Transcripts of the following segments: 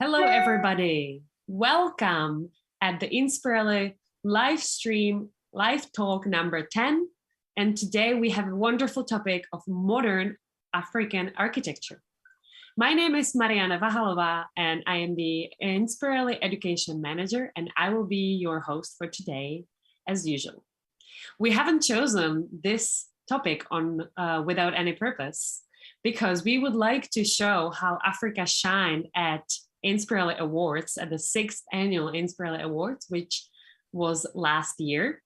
Hello, everybody. Welcome at the Inspireli live stream, live talk number 10. And today we have a wonderful topic of modern African architecture. My name is Mariana Vahalova, and I am the Inspireli Education Manager, and I will be your host for today, as usual. We haven't chosen this topic without any purpose, because we would like to show how Africa shined at Inspireli Awards, at the 6th annual Inspireli Awards, which was last year.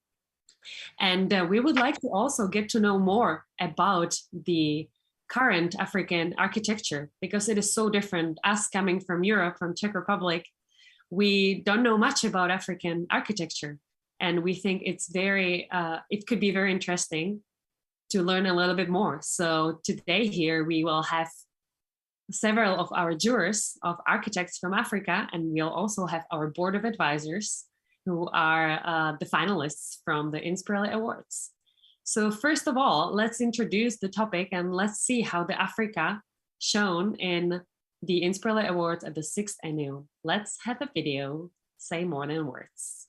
And we would like to also get to know more about the current African architecture, because it is so different. Us coming from Europe, from Czech Republic, we don't know much about African architecture. And we think it could be very interesting to learn a little bit more. So today here we will have several of our jurors of architects from Africa, and we'll also have our board of advisors who are the finalists from the Inspireli Awards. So first of all, let's introduce the topic and let's see how the Africa shone in the Inspireli Awards at the 6th annual. Let's have a video, say more than words.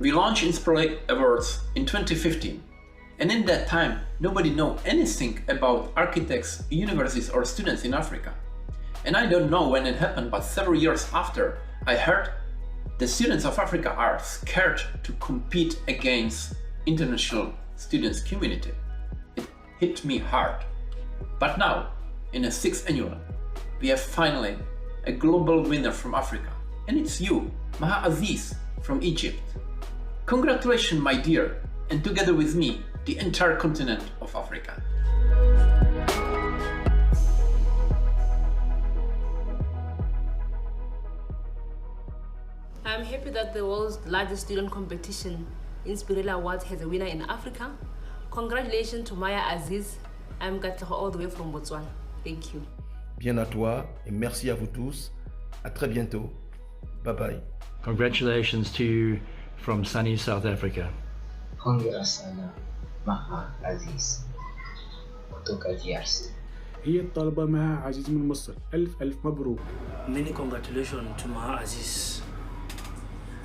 We launched Inspireli Awards in 2015, and in that time, nobody knew anything about architects, universities or students in Africa. And I don't know when it happened, but several years after, I heard the students of Africa are scared to compete against international students community. It hit me hard. But now, in the 6th annual, we have finally a global winner from Africa, and it's you, Maha Aziz from Egypt. Congratulations, my dear, and together with me, the entire continent of Africa. I'm happy that the world's largest student competition, Inspireli Awards, has a winner in Africa. Congratulations to Maya Aziz. I'm Gatleho all the way from Botswana. Thank you. Bien à toi et merci à vous tous. À très bientôt. Bye bye. Congratulations to you from sunny South Africa. Hongera sana Maha Aziz kutoka DRC. هي الطالبة مها عزيز من مصر. ألف مبروك. Many congratulations to Maha Aziz.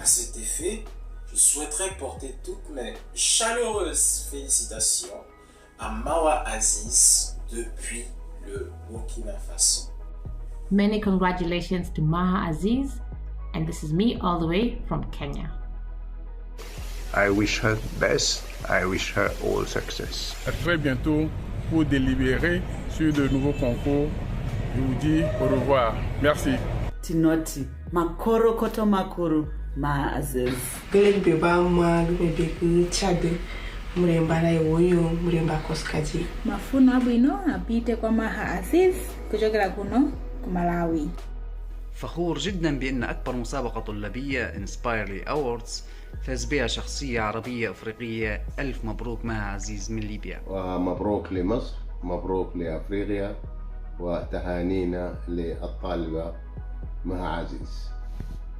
À cet effet, je souhaiterais porter toutes mes chaleureuses félicitations à Mawa Aziz depuis le Burkina Faso. Many congratulations to Maha Aziz, and this is me all the way from Kenya. I wish her best. I wish her all success. À très bientôt pour délibérer sur de nouveaux concours. Je vous dis au revoir. Merci. Tinoti makoro koto makuru Maha Aziz. Gelek beba ma lumebeke chade muremba na iwoyo muremba koskaji. Mafuna bwino apite kwa Maha Aziz kujogera kuno ku Malawi. فخور جدا بأن أكبر مسابقة طلابية Inspireli Awards فاز بها شخصية عربية أفريقية. ألف مبروك مها عزيز من ليبيا. ومبروك لمصر، مبروك لأفريقيا، وتهانينا للطالبة مها عزيز.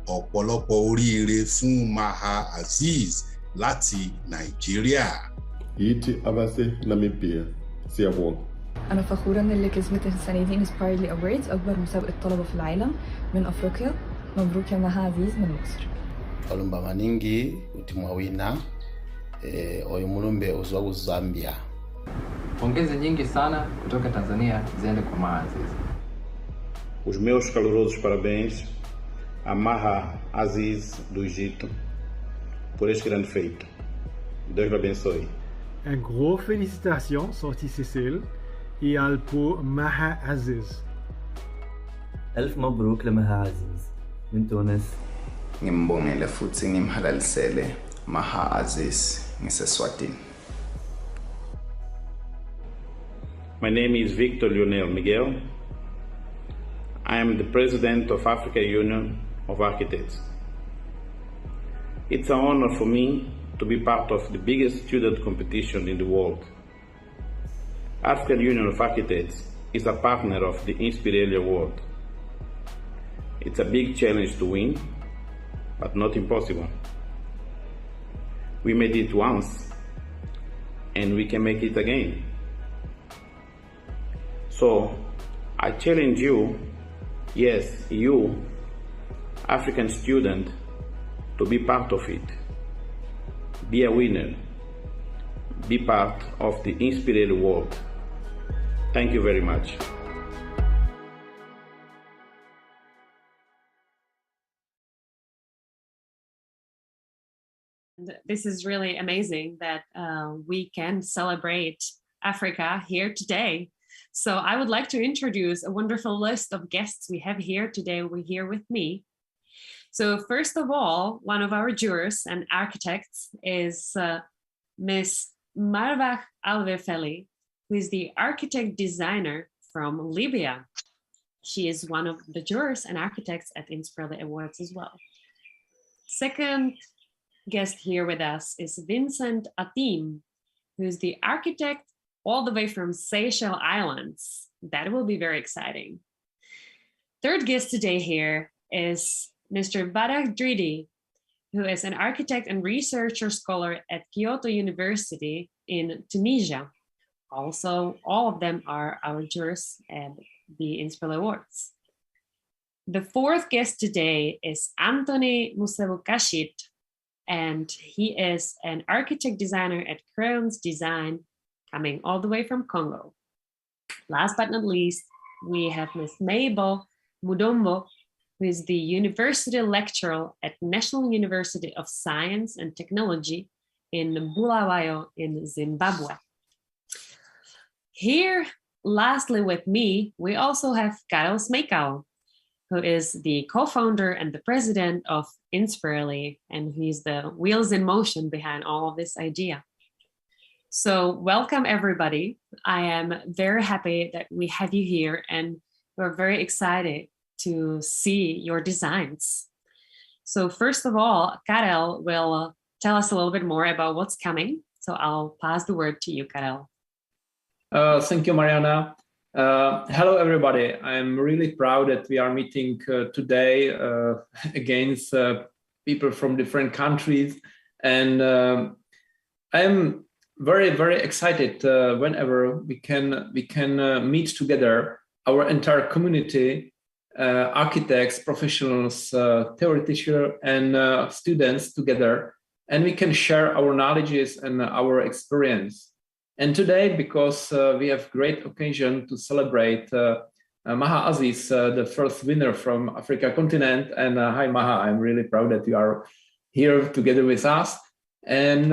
ọ̀pọ̀lọpọ̀ oríire fún Maha Aziz láti Nàìjíríà. Iti Abase Namibia Siabon. أنا فخورة إن اللي كسبت السنة دي Inspireli Awards أكبر مسابقة طلبة في العالم من أفريقيا. مبروك يا مها عزيز من مصر. Olumba maningi utimwa wina oyo mulumbe uzwa Zambia. Pongezi nyingi sana kutoka Tanzania ziende kwa Maha Aziz. Os meus calorosos parabéns a Maha Aziz do Egito por este grande feito. Deus lhe abençoe. Un gros félicitations sorti Cécile et pour Maha Aziz. ألف مبروك لمها عزيز من تونس. Ngimbongele futhi ngimhalalisele Maha Aziz ngiseswatini. My name is Victor Lionel Miguel. I am the president of African Union of Architects. It's an honor for me to be part of the biggest student competition in the world. African Union of Architects is a partner of the Inspireli Award. It's a big challenge to win, but not impossible. We made it once, and we can make it again. So, I challenge you, yes, you, African student, to be part of it. Be a winner. Be part of the Inspireli world. Thank you very much. This is really amazing that we can celebrate Africa here today. So I would like to introduce a wonderful list of guests we have here today. We're here with me. So first of all, one of our jurors and architects is Miss Barak Dready, who is the architect designer from Libya. She is one of the jurors and architects at Inspireli Awards as well. Second guest here with us is Vincent Atim, who is the architect all the way from Seychelles Islands. That will be very exciting. Third guest today here is Mr. Barak Dready, who is an architect and researcher scholar at Kyoto University in Tunisia. Also, all of them are our jurors at the Inspireli Awards. The fourth guest today is Anthony Musevukashit, and he is an architect designer at Crayons Design, coming all the way from Congo. Last but not least, we have Ms. Mabel Mudombo, who is the university lecturer at National University of Science and Technology in Bulawayo in Zimbabwe. Here, lastly with me, we also have Karel Smejkal, who is the co-founder and the president of Inspireli, and he's the wheels in motion behind all of this idea. So welcome everybody. I am very happy that we have you here, and we're very excited to see your designs. So first of all, Karel will tell us a little bit more about what's coming. So I'll pass the word to you, Karel. Thank you, Mariana. Hello, everybody. I'm really proud that we are meeting today against people from different countries. And I'm very, very excited whenever we can meet together our entire community, architects, professionals, theoreticians, and students together, and we can share our knowledges and our experience. And today, because we have great occasion to celebrate Maha Aziz, the first winner from Africa continent. And hi, Maha, I'm really proud that you are here together with us. And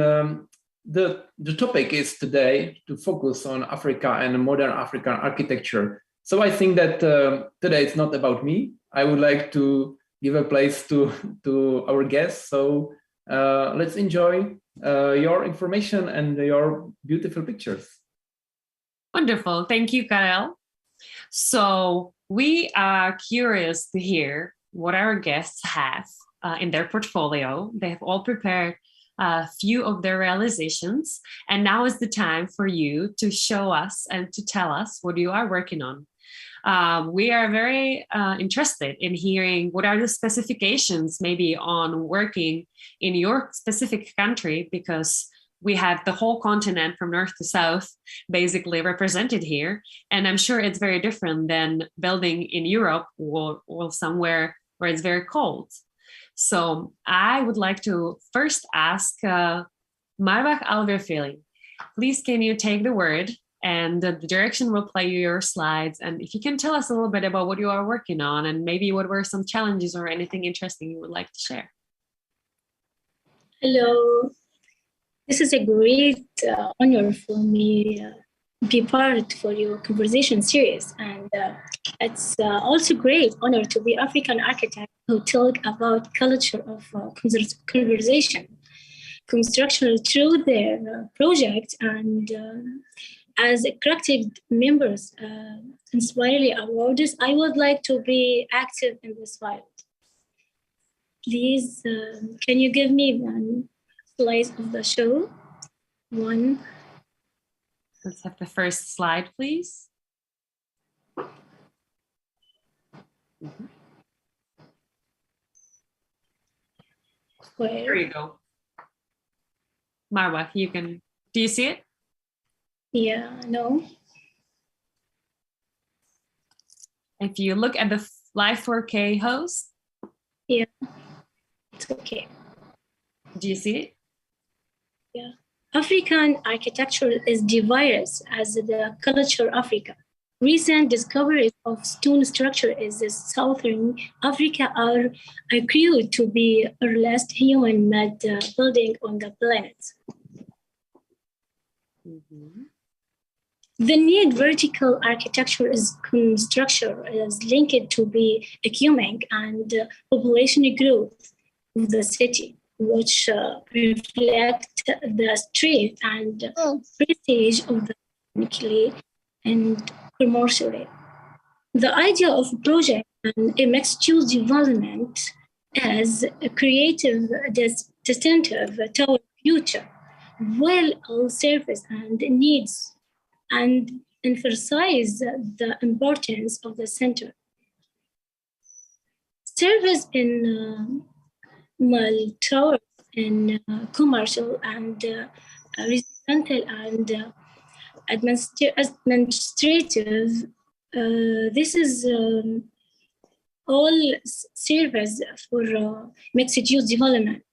the topic is today to focus on Africa and modern African architecture. So I think that today it's not about me. I would like to give a place to our guests. So let's enjoy your information and your beautiful pictures. Wonderful. Thank you, Karel. So we are curious to hear what our guests have in their portfolio. They have all prepared a few of their realizations, and now is the time for you to show us and to tell us what you are working on. We are very interested in hearing what are the specifications maybe on working in your specific country, because we have the whole continent from north to south basically represented here. And I'm sure it's very different than building in Europe or somewhere where it's very cold. So I would like to first ask Barak Dready, please can you take the word? And the direction will play you your slides. And if you can tell us a little bit about what you are working on and maybe what were some challenges or anything interesting you would like to share. Hello. This is a great honor for me to be part for your conversation series. And it's also great honor to be African architect who talk about culture of conversation, construction through their project. And as creative members Inspireli Awards, I would like to be active in this field. Please, can you give me one slide of the show? One. Let's have the first slide, please. There you go. Marwa, do you see it? Yeah, no. If you look at the Live 4K host. Yeah, it's okay. Do you see it? Yeah. African architecture is diverse as the culture Africa. Recent discoveries of stone structure in southern Africa are accrued to be earliest human-made building on the planet. Mm-hmm. The need vertical architecture construction is linked to the economic and population growth of the city, which reflect the strength and prestige of the technically and commercially. The idea of a project and a mixed-use development as a creative distinctive toward future, while all service and needs and emphasize the importance of the center. Service in towers in commercial and residential and administrative. This is all service for mixed-use development.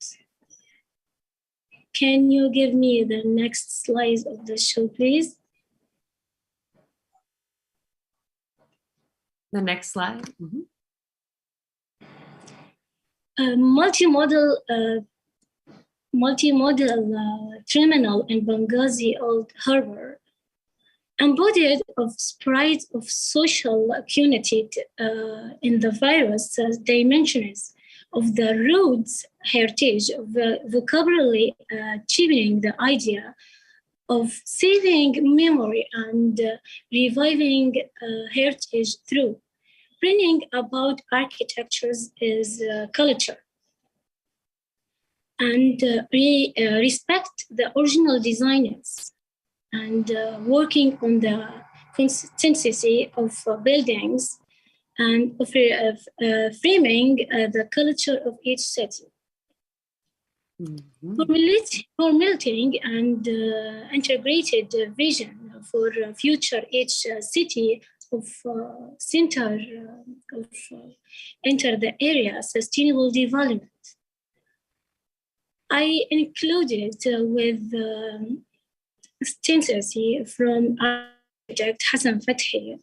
Can you give me the next slide of the show, please? The next slide. Mm-hmm. Multimodal terminal in Benghazi Old Harbor, embodied of sprite of social unity in the various dimensions of the roots heritage of vocabulary, achieving the idea of saving memory and reviving heritage through bringing about architectures is culture and respect the original designers and working on the consistency of buildings and framing the culture of each city. Mm-hmm. Formulating and integrated vision for future each city of center of enter the area sustainable development. I included with extensively from architect Hassan Fathi.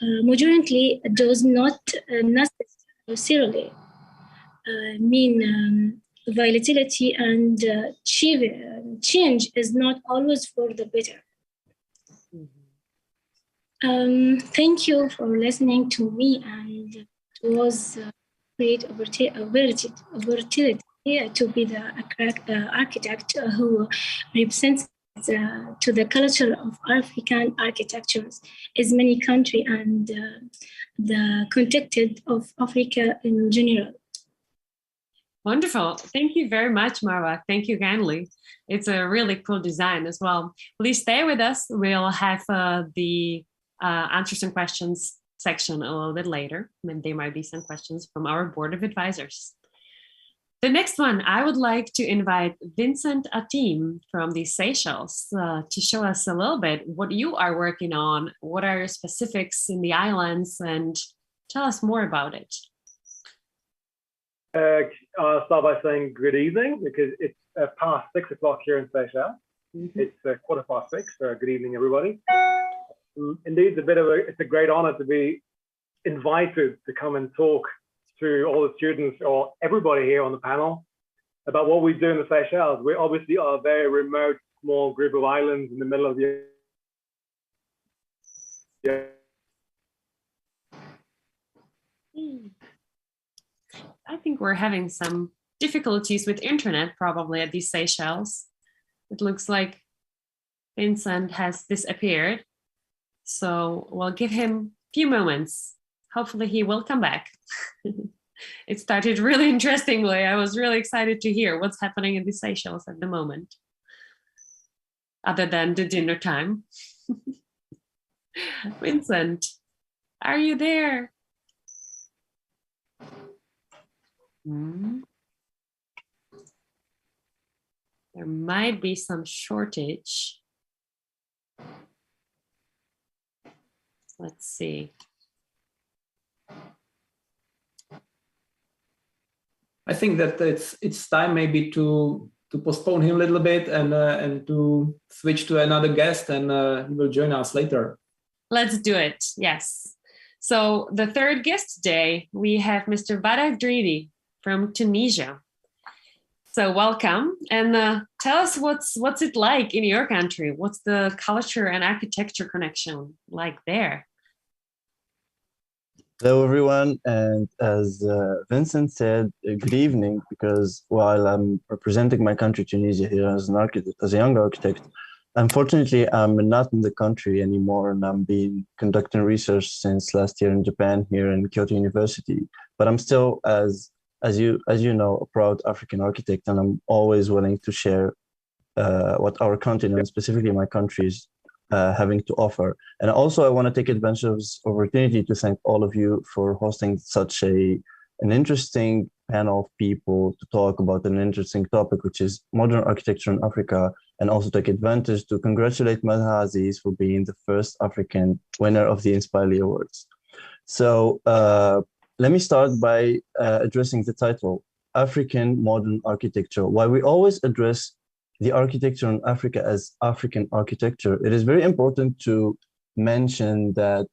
Modernity does not necessarily mean volatility and change is not always for the better. Thank you for listening to me, and it was a great opportunity to be the architect who represents to the culture of African architectures as many countries and the context of Africa in general. Wonderful. Thank you very much, Marwa. Thank you kindly. It's a really cool design as well. Please stay with us. We'll have the answers and questions section a little bit later. And there might be some questions from our board of advisors. The next one, I would like to invite Vincent Atim from the Seychelles to show us a little bit what you are working on, what are your specifics in the islands, and tell us more about it. I'll start by saying good evening because it's past 6 o'clock here in Seychelles. Mm-hmm. It's 6:15, so good evening, everybody. Indeed, it's a great honor to be invited to come and talk to all the students or everybody here on the panel about what we do in the Seychelles. We obviously are a very remote, small group of islands in the middle of the I think we're having some difficulties with internet probably at the Seychelles. It looks like Vincent has disappeared. So we'll give him a few moments. Hopefully he will come back. It started really interestingly. I was really excited to hear what's happening in the Seychelles at the moment, other than the dinner time. Vincent, are you there? There might be some shortage. Let's see. I think that it's time maybe to postpone him a little bit and to switch to another guest, and he will join us later. Let's do it. Yes. So the third guest today, we have Mr. Barak Dready from Tunisia. So welcome, and tell us what's it like in your country? What's the culture and architecture connection like there? Hello, everyone. And as Vincent said, good evening, because while I'm representing my country, Tunisia, here as an architect, as a young architect, unfortunately, I'm not in the country anymore, and I'm been conducting research since last year in Japan, here in Kyoto University. But I'm still, as you know, a proud African architect, and I'm always willing to share what our continent, specifically my country, is having to offer. And also, I want to take advantage of this opportunity to thank all of you for hosting such an interesting panel of people to talk about an interesting topic, which is modern architecture in Africa, and also take advantage to congratulate Maha Aziz for being the first African winner of the Inspireli Awards. So let me start by addressing the title, African Modern Architecture. While we always address the architecture in Africa as African architecture, it is very important to mention that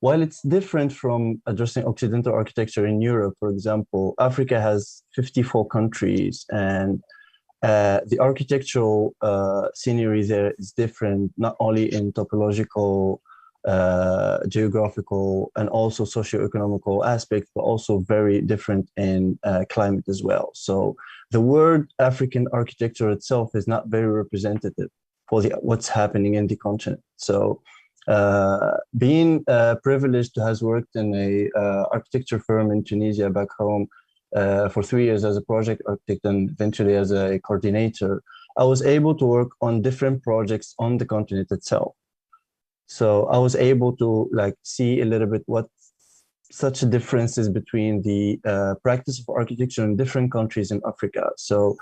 while it's different from addressing Occidental architecture in Europe, for example, Africa has 54 countries, and the architectural scenery there is different, not only in topological, geographical, and also socioeconomical aspects, but also very different in climate as well. So the word African architecture itself is not very representative for what's happening in the continent. So being privileged to have worked in a architecture firm in Tunisia back home for 3 years as a project architect and eventually as a coordinator, I was able to work on different projects on the continent itself. So I was able to see a little bit what such differences between the practice of architecture in different countries in Africa. So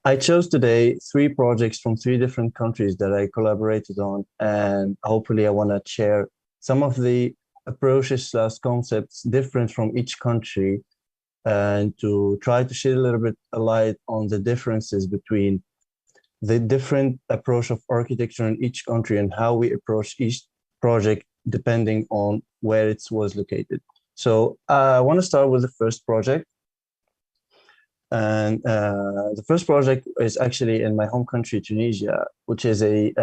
I chose today 3 projects from 3 different countries that I collaborated on, and hopefully I want to share some of the approaches / concepts different from each country, and to try to shed a little bit of light on the differences between the different approach of architecture in each country and how we approach each project depending on where it was located. So I want to start with the first project. And the first project is actually in my home country, Tunisia, which is a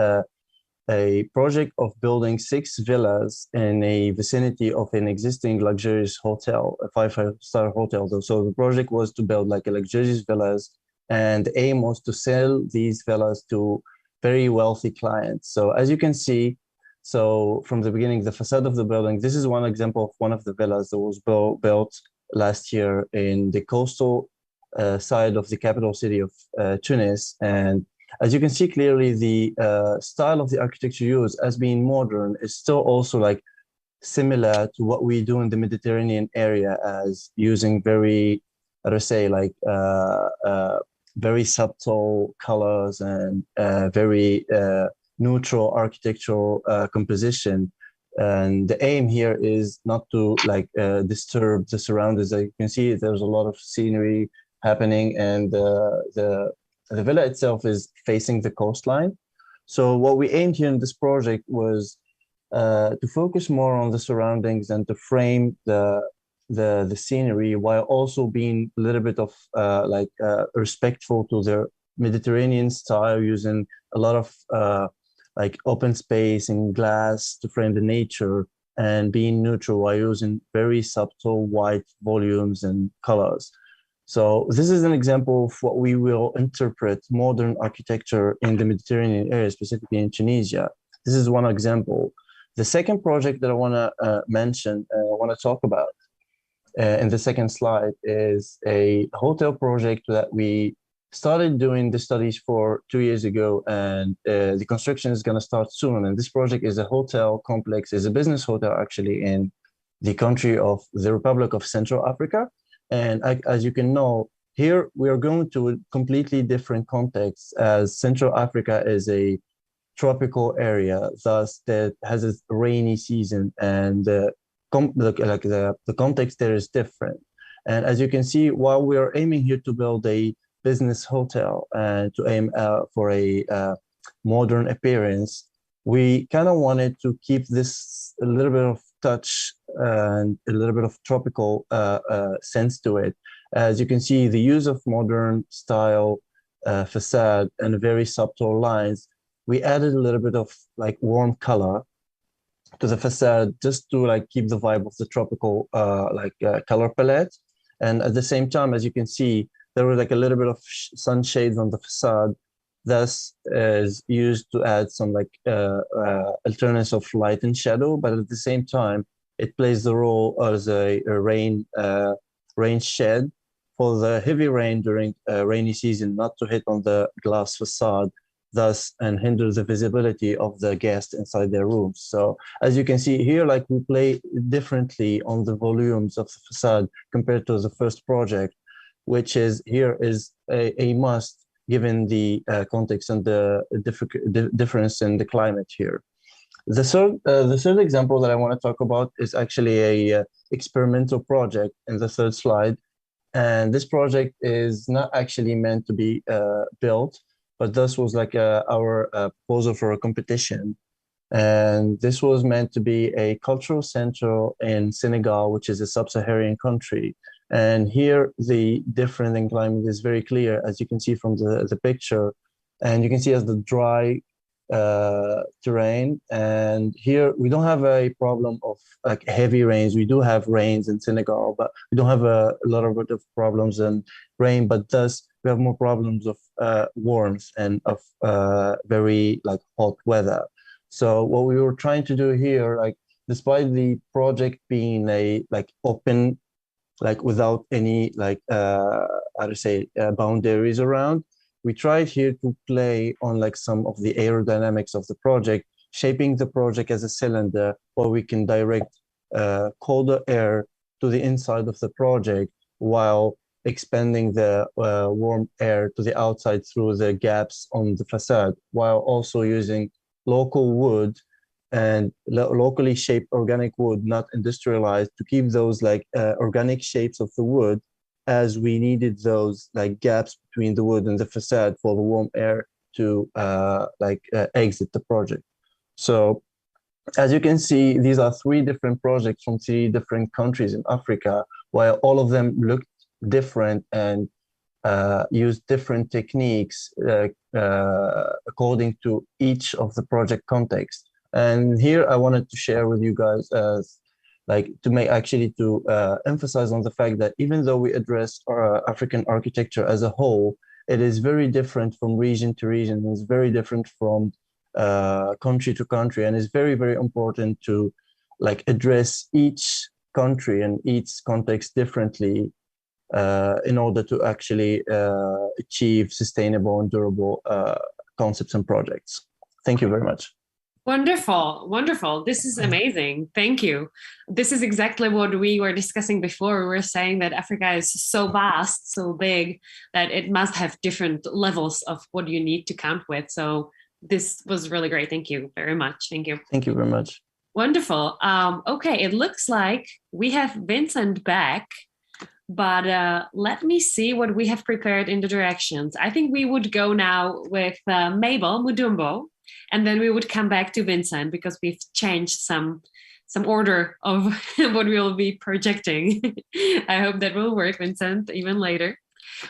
project of building 6 villas in a vicinity of an existing luxurious hotel, a 5-star hotel. So the project was to build a luxurious villas, and the aim was to sell these villas to very wealthy clients. So as you can see, so from the beginning, the facade of the building, this is one example of one of the villas that was built last year in the coastal side of the capital city of Tunis. And as you can see clearly, the style of the architecture used as being modern is still also similar to what we do in the Mediterranean area, as using very, very subtle colors and very neutral architectural composition. And the aim here is not to disturb the surroundings. As you can see, there's a lot of scenery happening, and the villa itself is facing the coastline. So what we aimed here in this project was to focus more on the surroundings and to frame the scenery, while also being a little bit of respectful to their Mediterranean style, using a lot of open space and glass to frame the nature, and being neutral while using very subtle white volumes and colors. So this is an example of what we will interpret modern architecture in the Mediterranean area, specifically in Tunisia. This is one example. The second project that I want to mention, I want to talk about in the second slide, is a hotel project that we started doing the studies for 2 years ago, and the construction is going to start soon. And this project is a hotel complex, is a business hotel actually, in the country of the Republic of Central Africa. And as you can know, here we are going to a completely different context, as Central Africa is a tropical area, thus that has a rainy season, and the context there is different. And as you can see, while we are aiming here to build a business hotel and to aim for a modern appearance, we kind of wanted to keep this a little bit of touch and a little bit of tropical sense to it. As you can see, the use of modern style facade and very subtle lines, we added a little bit of like warm color to the facade just to like keep the vibe of the tropical color palette. And at the same time, as you can see, there was like a little bit of sunshades on the facade. Thus is used to add some like alternatives of light and shadow, but at the same time, it plays the role as a rain shed for the heavy rain during rainy season, not to hit on the glass facade, thus and hinder the visibility of the guests inside their rooms. So as you can see here, like we play differently on the volumes of the facade compared to the first project, which is here is a must given the context and the difference in the climate here. The third example that I want to talk about is actually a experimental project in the third slide. And this project is not actually meant to be built, but this was like our proposal for a competition. And this was meant to be a cultural center in Senegal, which is a sub-Saharan country. And here the difference in climate is very clear, as you can see from the picture. And you can see as the dry terrain. And here we don't have a problem of like heavy rains. We do have rains in Senegal, but we don't have a lot of problems in rain, but thus we have more problems of warmth and of very like hot weather. So what we were trying to do here, like despite the project being a like open, like without any like how to say boundaries around, we tried here to play on like some of the aerodynamics of the project, shaping the project as a cylinder where we can direct colder air to the inside of the project while expanding the warm air to the outside through the gaps on the facade, while also using local wood and locally shaped organic wood, not industrialized, to keep those like organic shapes of the wood, as we needed those like gaps between the wood and the facade for the warm air to exit the project. So as you can see, these are three different projects from three different countries in Africa, while all of them look different and use different techniques according to each of the project context. And here I wanted to share with you guys to emphasize on the fact that even though we address African architecture as a whole, it is very different from region to region. It's very different from country to country, and it's very, very important to like address each country and each context differently in order to actually achieve sustainable and durable concepts and projects. Thank you very much. Wonderful, wonderful. This is amazing. Thank you. This is exactly what we were discussing before. We were saying that Africa is so vast, so big, that it must have different levels of what you need to count with. So this was really great. Thank you very much. Thank you. Thank you very much. Wonderful. Okay, it looks like we have Vincent back, but let me see what we have prepared in the directions. I think we would go now with Mabel Mudumbo, and then we would come back to Vincent because we've changed some order of what we will be projecting. I hope that will work, Vincent, even later.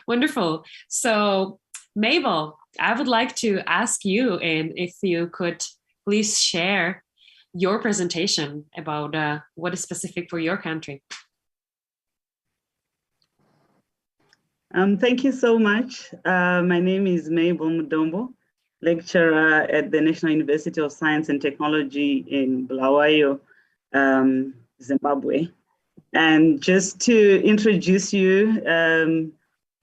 Wonderful. So Mabel, I would like to ask you, and if you could please share your presentation about what is specific for your country. Thank you so much. My name is Mabel Mudombo, lecturer at the National University of Science and Technology in Bulawayo, Zimbabwe. And just to introduce you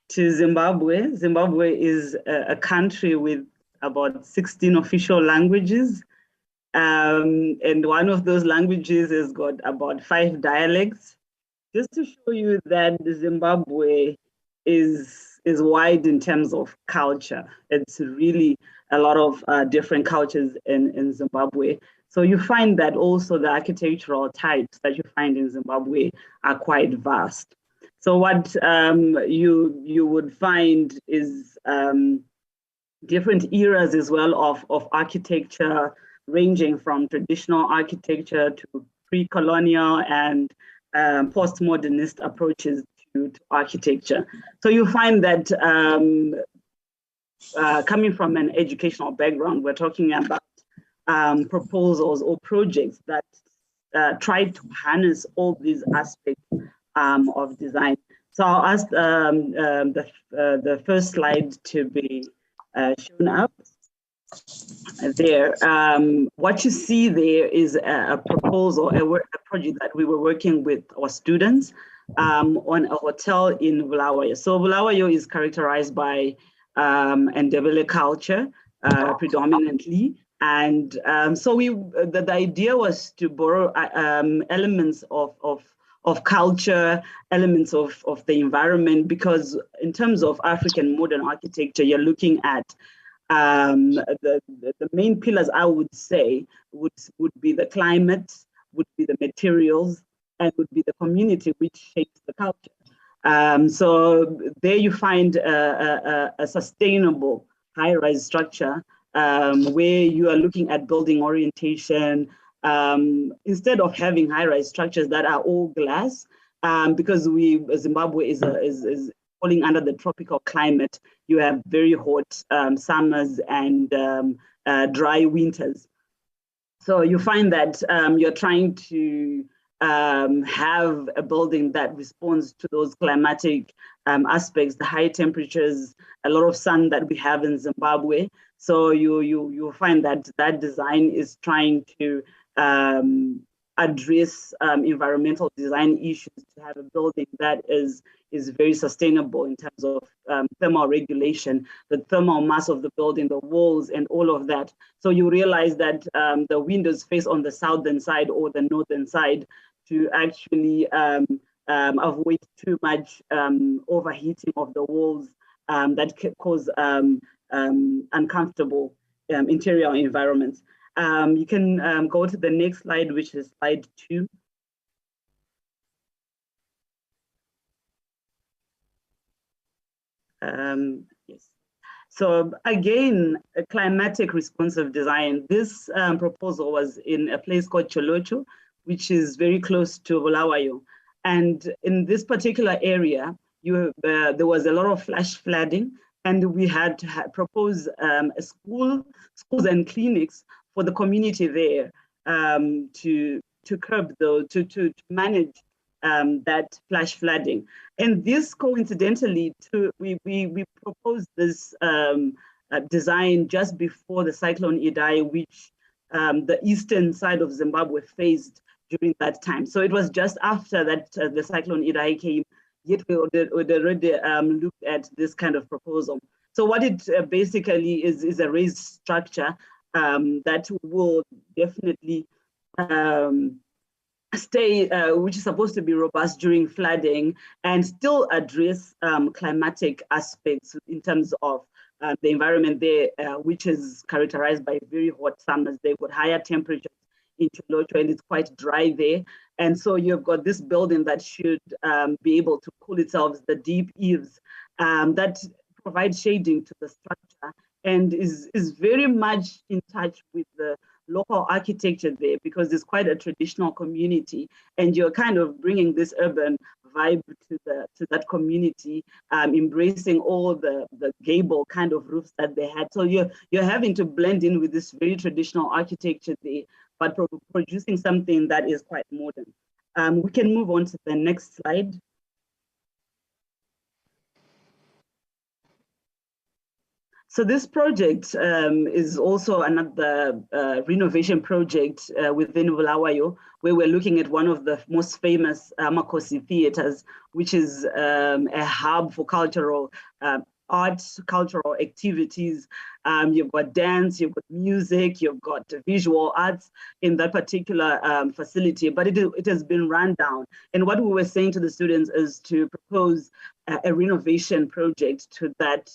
to Zimbabwe, Zimbabwe is a country with about 16 official languages. And one of those languages has got about 5 dialects. Just to show you that Zimbabwe is wide in terms of culture. It's really a lot of different cultures in Zimbabwe. So you find that also the architectural types that you find in Zimbabwe are quite vast. So what you would find is different eras as well of architecture, ranging from traditional architecture to pre-colonial and postmodernist approaches to architecture. So you find that coming from an educational background, we're talking about proposals or projects that try to harness all these aspects of design. So I'll ask the first slide to be shown up there. What you see there is a proposal, a project that we were working with our students on a hotel in Bulawayo. So Bulawayo is characterized by Ndebele culture predominantly. And so the idea was to borrow elements of culture, elements of the environment, because in terms of African modern architecture, you're looking at the main pillars, I would say, would be the climate, would be the materials, and would be the community which shapes the culture. So there you find a sustainable high-rise structure where you are looking at building orientation, instead of having high-rise structures that are all glass, because Zimbabwe is falling under the tropical climate. You have very hot summers and dry winters. So you find that you're trying to have a building that responds to those climatic aspects, the high temperatures, a lot of sun that we have in Zimbabwe. So you find that design is trying to address environmental design issues, to have a building that is very sustainable in terms of thermal regulation, the thermal mass of the building, the walls, and all of that. So you realize that the windows face on the southern side or the northern side to actually avoid too much overheating of the walls that can cause uncomfortable interior environments. You can go to the next slide, which is slide 2. Yes. So again, a climatic responsive design. This proposal was in a place called Cholocho, which is very close to Bulawayo. And in this particular area, there was a lot of flash flooding, and we had to propose schools and clinics for the community there to curb to manage that flash flooding. And this coincidentally, we proposed this design just before the cyclone Idai, which the eastern side of Zimbabwe faced during that time. So it was just after that the cyclone Idai came, yet we already looked at this kind of proposal. So what it basically is a raised structure that will definitely which is supposed to be robust during flooding and still address climatic aspects in terms of the environment there, which is characterized by very hot summers. They've got higher temperatures in Cholocho, and it's quite dry there. And so you've got this building that should be able to cool itself, the deep eaves that provide shading to the structure, and is very much in touch with the local architecture there, because it's quite a traditional community, and you're kind of bringing this urban vibe to that community, embracing all the gable kind of roofs that they had. So you're having to blend in with this very traditional architecture there, but producing something that is quite modern. We can move on to the next slide. So this project is also another renovation project within Bulawayo, where we're looking at one of the most famous Makosi theaters, which is a hub for cultural art, cultural activities. You've got dance, you've got music, you've got visual arts in that particular facility, but it has been run down. And what we were saying to the students is to propose a renovation project to that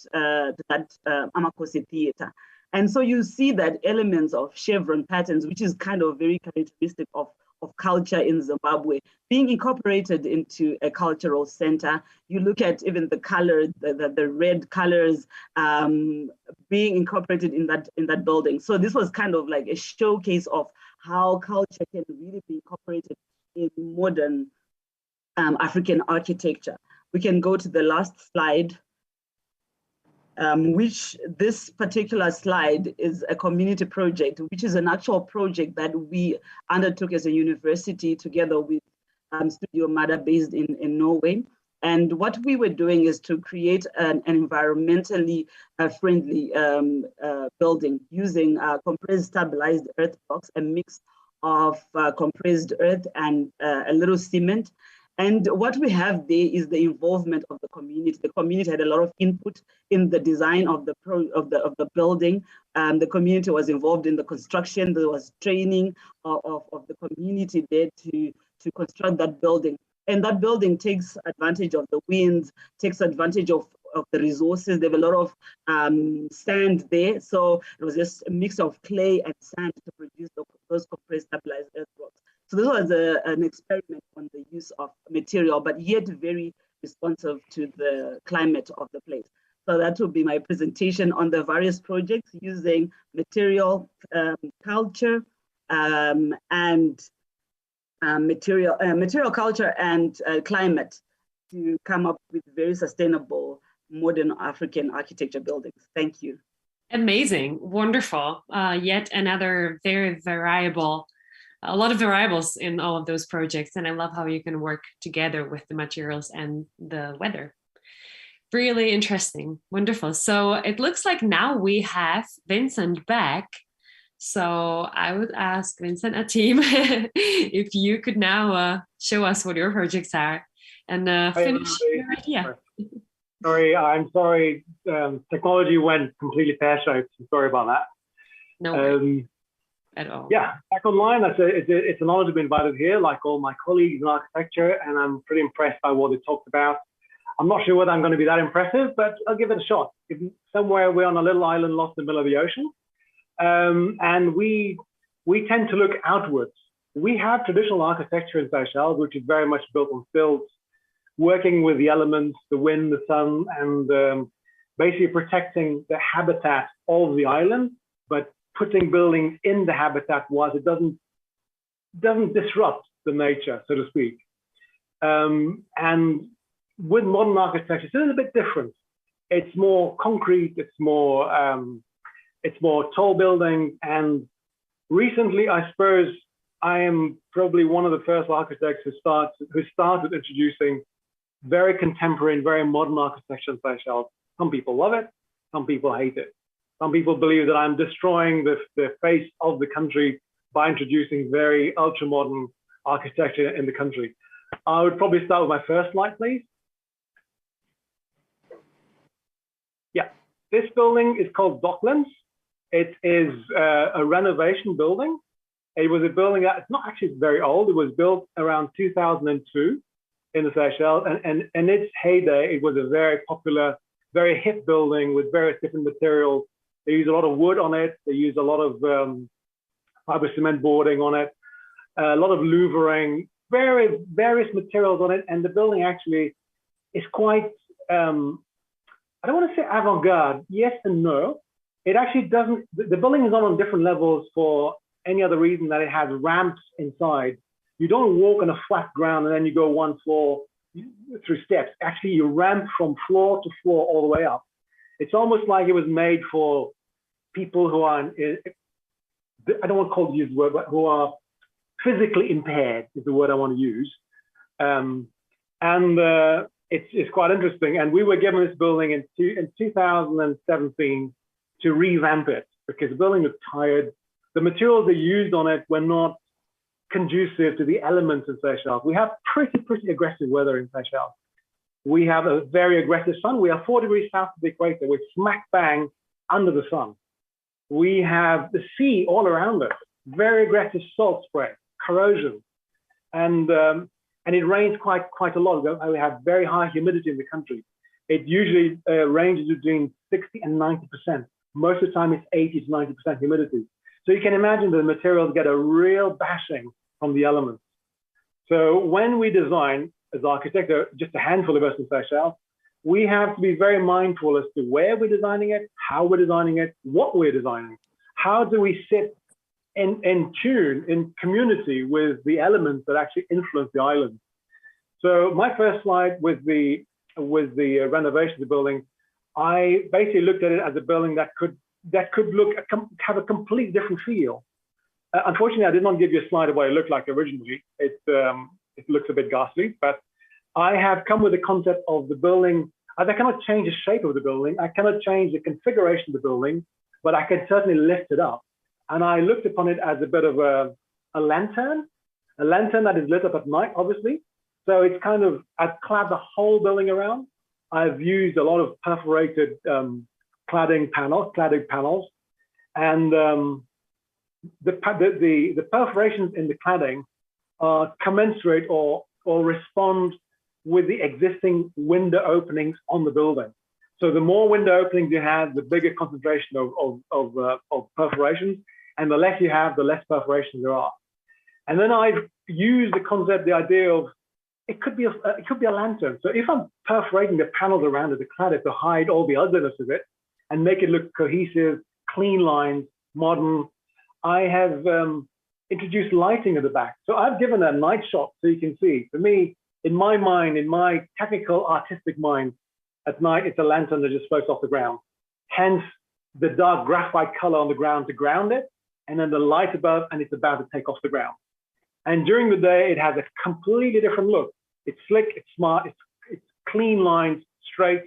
Amakosi Theatre. And so you see that elements of chevron patterns, which is kind of very characteristic of culture in Zimbabwe, being incorporated into a cultural center. You look at even the color, the red colors being incorporated in that building. So this was kind of like a showcase of how culture can really be incorporated in modern African architecture. We can go to the last slide, which this particular slide is a community project, which is an actual project that we undertook as a university together with Studio Mada based in Norway. And what we were doing is to create an environmentally friendly building using compressed stabilized earth blocks, a mix of compressed earth and a little cement. And what we have there is the involvement of the community. The community had a lot of input in the design of the building. The community was involved in the construction. There was training of the community there to construct that building. And that building takes advantage of the winds, takes advantage of the resources. They have a lot of sand there. So it was just a mix of clay and sand to produce those compressed stabilized earth blocks. So this was an experiment on the use of material, but yet very responsive to the climate of the place. So that will be my presentation on the various projects using material culture and material culture and climate to come up with very sustainable modern African architecture buildings. Thank you. Amazing, wonderful. Yet another very variable. A lot of variables in all of those projects. And I love how you can work together with the materials and the weather. Really interesting. Wonderful. So it looks like now we have Vincent back. So I would ask Vincent Ateem if you could now show us what your projects are and finish your idea. Sorry, I'm sorry. Technology went completely pear-shaped. Sorry about that. No. At all. Yeah, back online. It's an honor to be invited here, like all my colleagues in architecture, and I'm pretty impressed by what they talked about. I'm not sure whether I'm going to be that impressive, but I'll give it a shot. Somewhere we're on a little island lost in the middle of the ocean, and we tend to look outwards. We have traditional architecture in Seychelles, which is very much built on stilts, working with the elements, the wind, the sun, and basically protecting the habitat of the island, but putting buildings in the habitat whilst it doesn't disrupt the nature, so to speak. And with modern architecture, it's a little bit different. It's more concrete, it's more tall buildings. And recently, I suppose I am probably one of the first architects who started introducing very contemporary and very modern architecture in Seychelles. Some people love it, some people hate it. Some people believe that I'm destroying the face of the country by introducing very ultra-modern architecture in the country. I would probably start with my first slide, please. Yeah, this building is called Docklands. It is a renovation building. It was a building that, it's not actually very old. It was built around 2002 in the Seychelles. And in its heyday, it was a very popular, very hip building with various different materials. They use a lot of wood on it. They use a lot of fiber cement boarding on it, a lot of louvering, various materials on it. And the building actually is quite, I don't want to say avant-garde, yes and no. It actually doesn't, the building is not on different levels for any other reason that it has ramps inside. You don't walk on a flat ground and then you go one floor through steps. Actually, you ramp from floor to floor all the way up. It's almost like it was made for people who are, I don't want to use the word, but who are physically impaired is the word I want to use. It's quite interesting. And we were given this building in 2017 to revamp it because the building was tired. The materials they used on it were not conducive to the elements in Seychelles. We have pretty aggressive weather in Seychelles. We have a very aggressive sun. We are 4 degrees south of the equator. We're smack bang under the sun. We have the sea all around us, very aggressive salt spray, corrosion, and it rains quite a lot. We have very high humidity in the country. It usually ranges between 60 and 90%. Most of the time, it's 80 to 90% humidity. So you can imagine the materials get a real bashing from the elements. So when we design, as architects, just a handful of us in Seychelles, we have to be very mindful as to where we're designing it, how we're designing it, what we're designing. How do we sit in tune, in community with the elements that actually influence the island? So my first slide with the renovation of the building, I basically looked at it as a building that could have a completely different feel. Unfortunately, I did not give you a slide of what it looked like originally. It looks a bit ghastly, but I have come with the concept of the building. I cannot change the shape of the building. I cannot change the configuration of the building, but I can certainly lift it up. And I looked upon it as a bit of a lantern that is lit up at night, obviously. So it's kind of, I've clad the whole building around. I've used a lot of perforated cladding panels, and the perforations in the cladding are commensurate or respond with the existing window openings on the building. So the more window openings you have, the bigger concentration of perforations, and the less you have, the less perforations there are. And then I've used the concept, the idea of it could be a lantern. So if I'm perforating the panels around it, the cladding, to hide all the ugliness of it and make it look cohesive, clean lines, modern, I have introduced lighting at the back. So I've given a night shot so you can see. For me, in my mind, in my technical, artistic mind, at night, it's a lantern that just floats off the ground. Hence, the dark graphite color on the ground to ground it, and then the light above, and it's about to take off the ground. And during the day, it has a completely different look. It's slick, it's smart, it's clean lines, straight.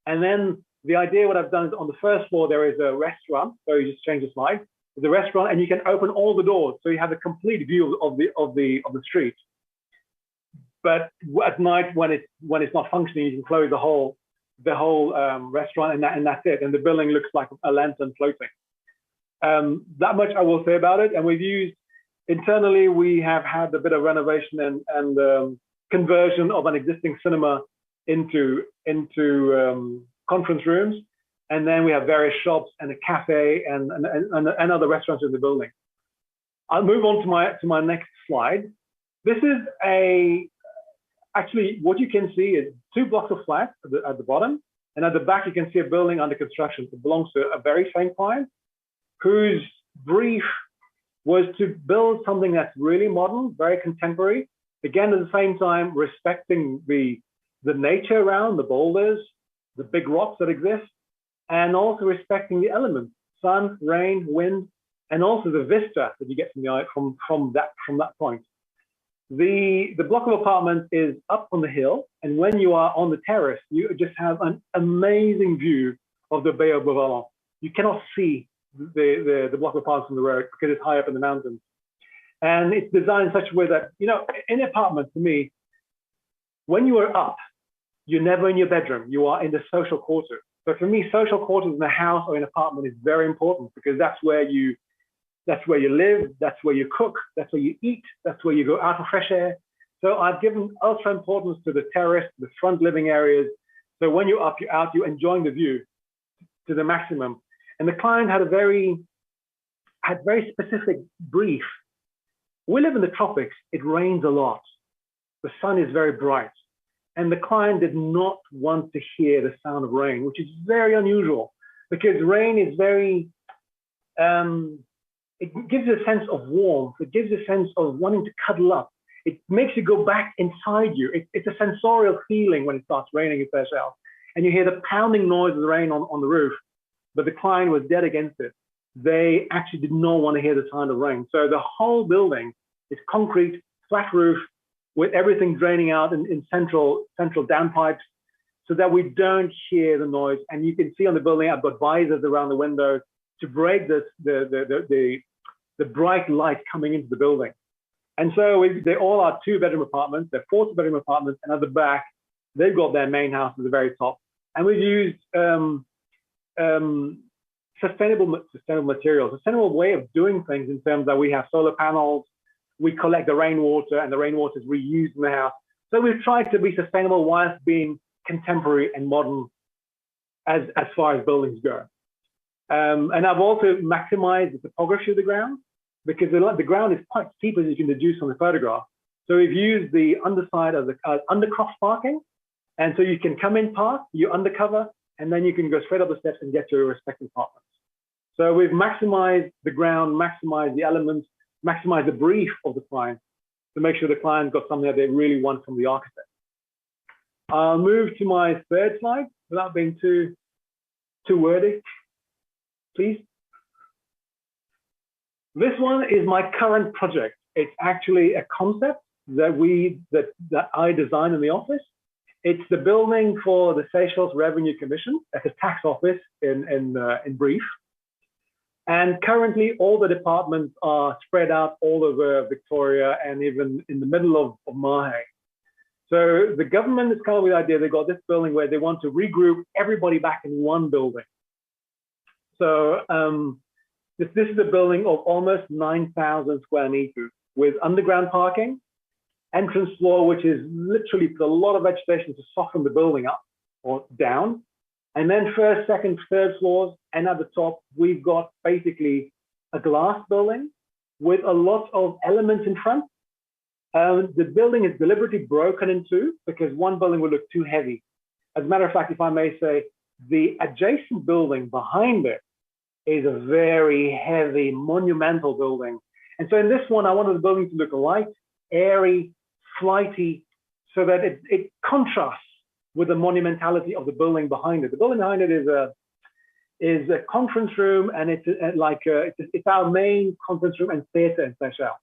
And then the idea, what I've done is on the first floor, there is a restaurant. So you just change the slide. There's a restaurant, and you can open all the doors. So you have a complete view of the street. But at night, when it's not functioning, you can close the whole restaurant, and that's it. And the building looks like a lantern floating. That much I will say about it. And we've used, internally, we have had a bit of renovation and conversion of an existing cinema into conference rooms. And then we have various shops and a cafe and other restaurants in the building. I'll move on to my next slide. This is actually what you can see is 2 blocks of flats at the bottom. And at the back, you can see a building under construction. It belongs to a very same client whose brief was to build something that's really modern, very contemporary. Again, at the same time, respecting the nature around, the boulders, the big rocks that exist, and also respecting the elements, sun, rain, wind, and also the vista that you get from that point. The block of apartments is up on the hill, and when you are on the terrace, you just have an amazing view of the Bay of Beauvalon. You cannot see the block of apartments from the road because it's high up in the mountains. And it's designed in such a way that, in an apartment, for me, when you are up, you're never in your bedroom. You are in the social quarter. So for me, social quarters in a house or in an apartment is very important because that's where you live, that's where you cook, that's where you eat, that's where you go out for fresh air. So I've given ultra importance to the terrace, the front living areas. So when you're up, you're out, you're enjoying the view to the maximum. And the client had very specific brief. We live in the tropics, it rains a lot. The sun is very bright. And the client did not want to hear the sound of rain, which is very unusual because rain is very, it gives you a sense of warmth. It gives you a sense of wanting to cuddle up. It makes you go back inside you. It's a sensorial feeling when it starts raining in Seychelles. And you hear the pounding noise of the rain on the roof, but the client was dead against it. They actually did not want to hear the sound of rain. So the whole building is concrete, flat roof, with everything draining out in central dam pipes so that we don't hear the noise. And you can see on the building, I've got visors around the windows to break the bright light coming into the building. And so they all are 2-bedroom apartments. They're 4-bedroom apartments. And at the back, They've got their main house at the very top. And we've used sustainable materials, a sustainable way of doing things in terms that we have solar panels, we collect the rainwater, and the rainwater is reused in the house. So we've tried to be sustainable whilst being contemporary and modern as far as buildings go. And I've also maximized the topography of the ground, because the ground is quite steep, as you can deduce from the photograph. So we've used the underside of the undercroft parking. And so you can come in, park, you undercover, and then you can go straight up the steps and get to your respective apartments. So we've maximized the ground, maximized the elements, maximized the brief of the client to make sure the client got something that they really want from the architect. I'll move to my third slide without being too wordy, please. This one is my current project. It's actually a concept that I designed in the office. It's the building for the Seychelles Revenue Commission. It's a tax office in brief. And currently, all the departments are spread out all over Victoria and even in the middle of Mahe. So the government has come up with the idea. They got this building where they want to regroup everybody back in one building. So this is a building of almost 9,000 square meters with underground parking, entrance floor, which is literally a lot of vegetation to soften the building up or down. And then first, second, third floors. And at the top, we've got basically a glass building with a lot of elements in front. The building is deliberately broken in two because one building would look too heavy. As a matter of fact, if I may say, the adjacent building behind it is a very heavy, monumental building. And so in this one, I wanted the building to look light, airy, flighty, so that it contrasts with the monumentality of the building behind it. The building behind it is a conference room, and it's our main conference room and theater in Seychelles.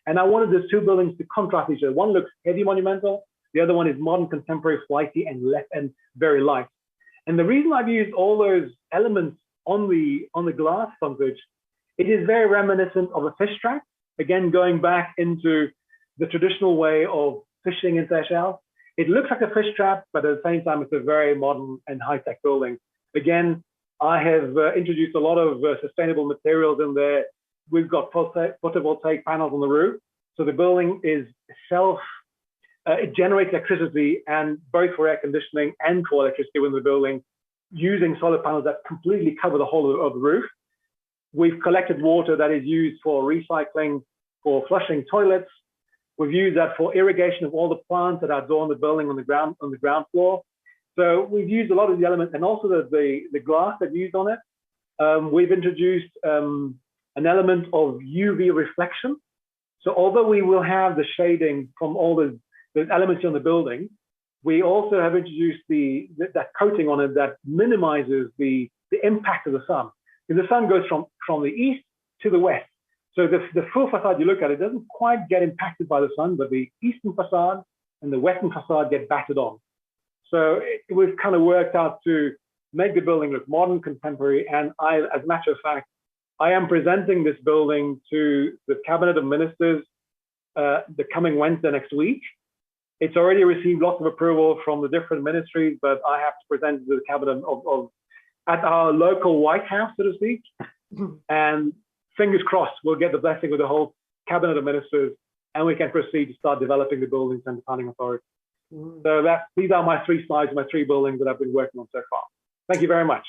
And I wanted those two buildings to contrast each other. One looks heavy, monumental. The other one is modern, contemporary, flighty, and very light. And the reason I've used all those elements on the glass frontage, it is very reminiscent of a fish trap. Again, going back into the traditional way of fishing in Seychelles. It looks like a fish trap, but at the same time, it's a very modern and high-tech building. Again, I have introduced a lot of sustainable materials in there. We've got photovoltaic panels on the roof. So the building is it generates electricity, and both for air conditioning and for electricity within the building, using solar panels that completely cover the whole of the roof. We've collected water that is used for recycling, for flushing toilets. We've used that for irrigation of all the plants that are on the building on the ground floor. So we've used a lot of the elements, and also the glass that's used on it. We've introduced an element of UV reflection. So although we will have the shading from all the elements on the building, we also have introduced that coating on it that minimizes the impact of the sun. Because the sun goes from the east to the west. So the full facade you look at, it doesn't quite get impacted by the sun, but the eastern facade and the western facade get battered on. So we've kind of worked out to make the building look modern, contemporary. And as a matter of fact, I am presenting this building to the Cabinet of Ministers the coming Wednesday next week. It's already received lots of approval from the different ministries, but I have to present it to the Cabinet at our local White House, so to speak. And fingers crossed, we'll get the blessing of the whole Cabinet of Ministers, and we can proceed to start developing the buildings and the planning authority. So these are my three slides, my three buildings that I've been working on so far. Thank you very much.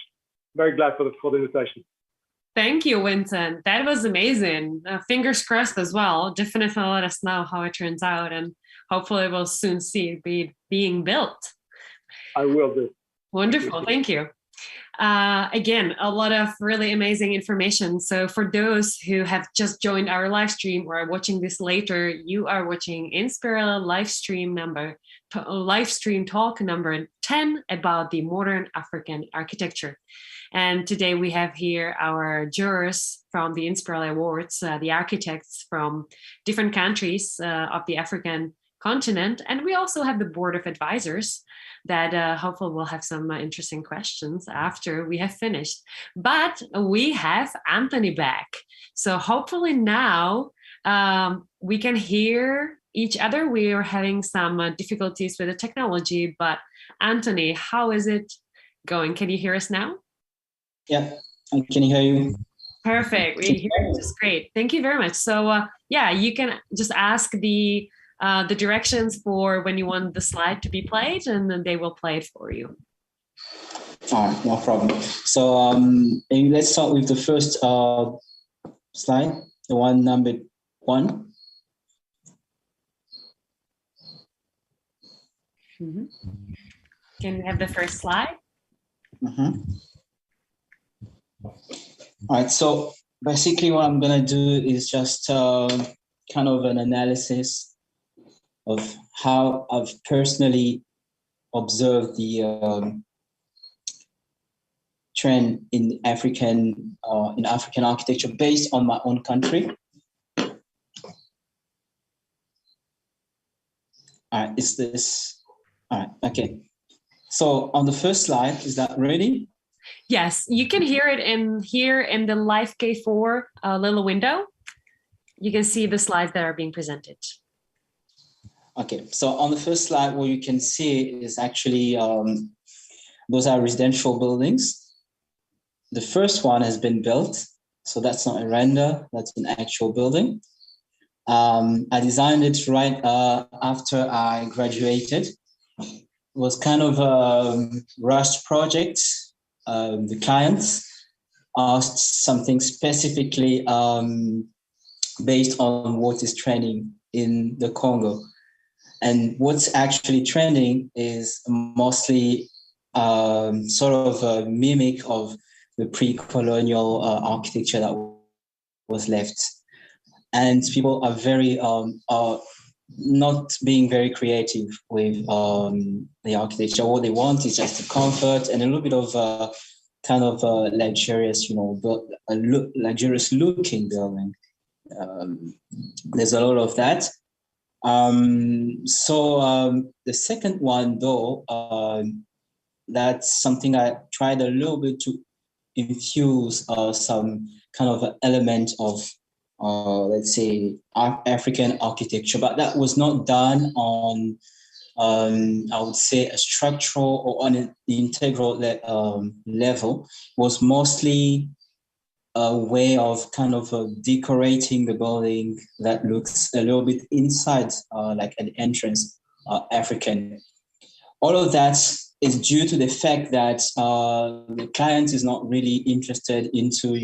Very glad for the invitation. Thank you, Vincent. That was amazing. Fingers crossed as well. Definitely let us know how it turns out, and hopefully we'll soon see it being built. I will do. Wonderful. Thank you. Again, a lot of really amazing information. So for those who have just joined our live stream or are watching this later, you are watching Inspireli live stream talk number 10 about the modern African architecture. And today we have here our jurors from the Inspireli Awards, the architects from different countries of the African continent. And we also have the board of advisors that hopefully will have some interesting questions after we have finished. But we have Anthony back. So hopefully now we can hear each other. We are having some difficulties with the technology, but Anthony, how is it going? Can you hear us now? Yeah, I can hear you. Perfect. We hear you just great. Thank you very much. So yeah, you can just ask the directions for when you want the slide to be played, and then they will play it for you. All right, no problem. So let's start with the first slide, the one numbered 1. Mm-hmm. Can we have the first slide? Mm-hmm. All right, so basically what I'm gonna do is just kind of an analysis of how I've personally observed the trend in African architecture based on my own country. All right, is this, all right, okay. So on the first slide, is that ready? Yes, you can hear it here in the Live K4 little window. You can see the slides that are being presented. Okay, so on the first slide, what you can see is actually, those are residential buildings. The first one has been built, so that's not a render, that's an actual building. I designed it right after I graduated. It was kind of a rushed project. The clients asked something specifically based on what is trending in the Congo. And what's actually trending is mostly sort of a mimic of the pre-colonial architecture that was left. And people are very not being very creative with the architecture. What they want is just a comfort and a little bit of kind of luxurious, luxurious looking building. There's a lot of that. The second one, though, that's something I tried a little bit to infuse some kind of element of, let's say, African architecture, but that was not done on, I would say, a structural or on an integral level. It was mostly a way of kind of decorating the building that looks a little bit inside, like an entrance, African. All of that is due to the fact that the client is not really interested into,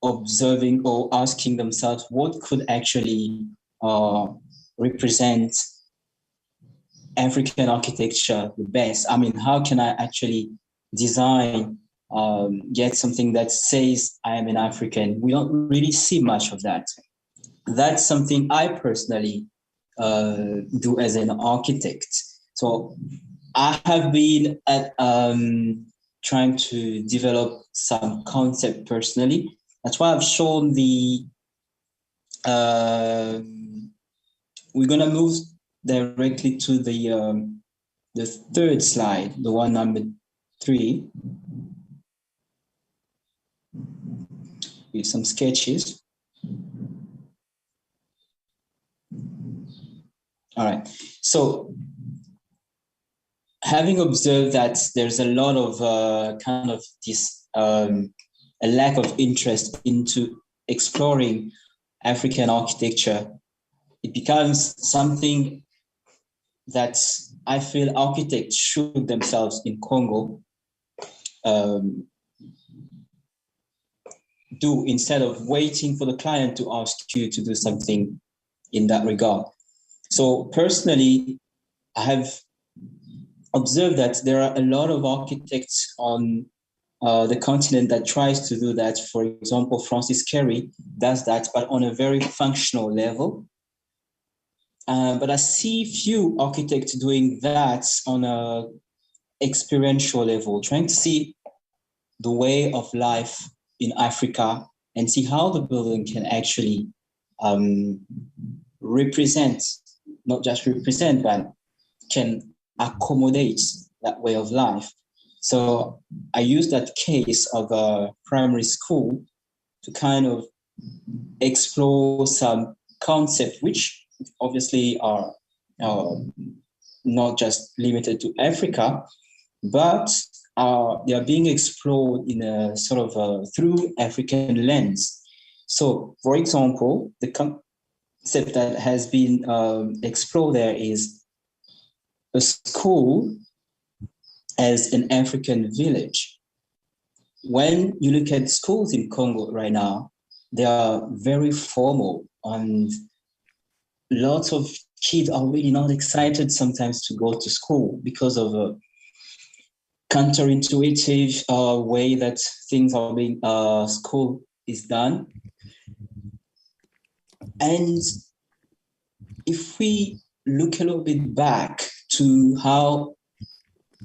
observing or asking themselves what could actually represent African architecture the best. I mean, how can I actually design, get something that says I am an African? We don't really see much of that. That's something I personally do as an architect. So I have been at trying to develop some concept personally. That's why I've shown the, we're gonna move directly to the third slide, the one number 3, with some sketches. All right, so having observed that there's a lot of kind of this, a lack of interest into exploring African architecture, it becomes something that I feel architects should themselves in Congo do, instead of waiting for the client to ask you to do something in that regard. So personally, I have observed that there are a lot of architects on the continent that tries to do that. For example, Francis Carey does that, but on a very functional level. But I see few architects doing that on a experiential level, trying to see the way of life in Africa and see how the building can actually represent, not just represent, but can accommodate that way of life. So I use that case of a primary school to kind of explore some concepts, which obviously are not just limited to Africa, but they are being explored in a sort of through African lens. So, for example, the concept that has been explored there is a school as an African village. When you look at schools in Congo right now, they are very formal, and lots of kids are really not excited sometimes to go to school because of a counterintuitive way that things are being school is done. And if we look a little bit back to how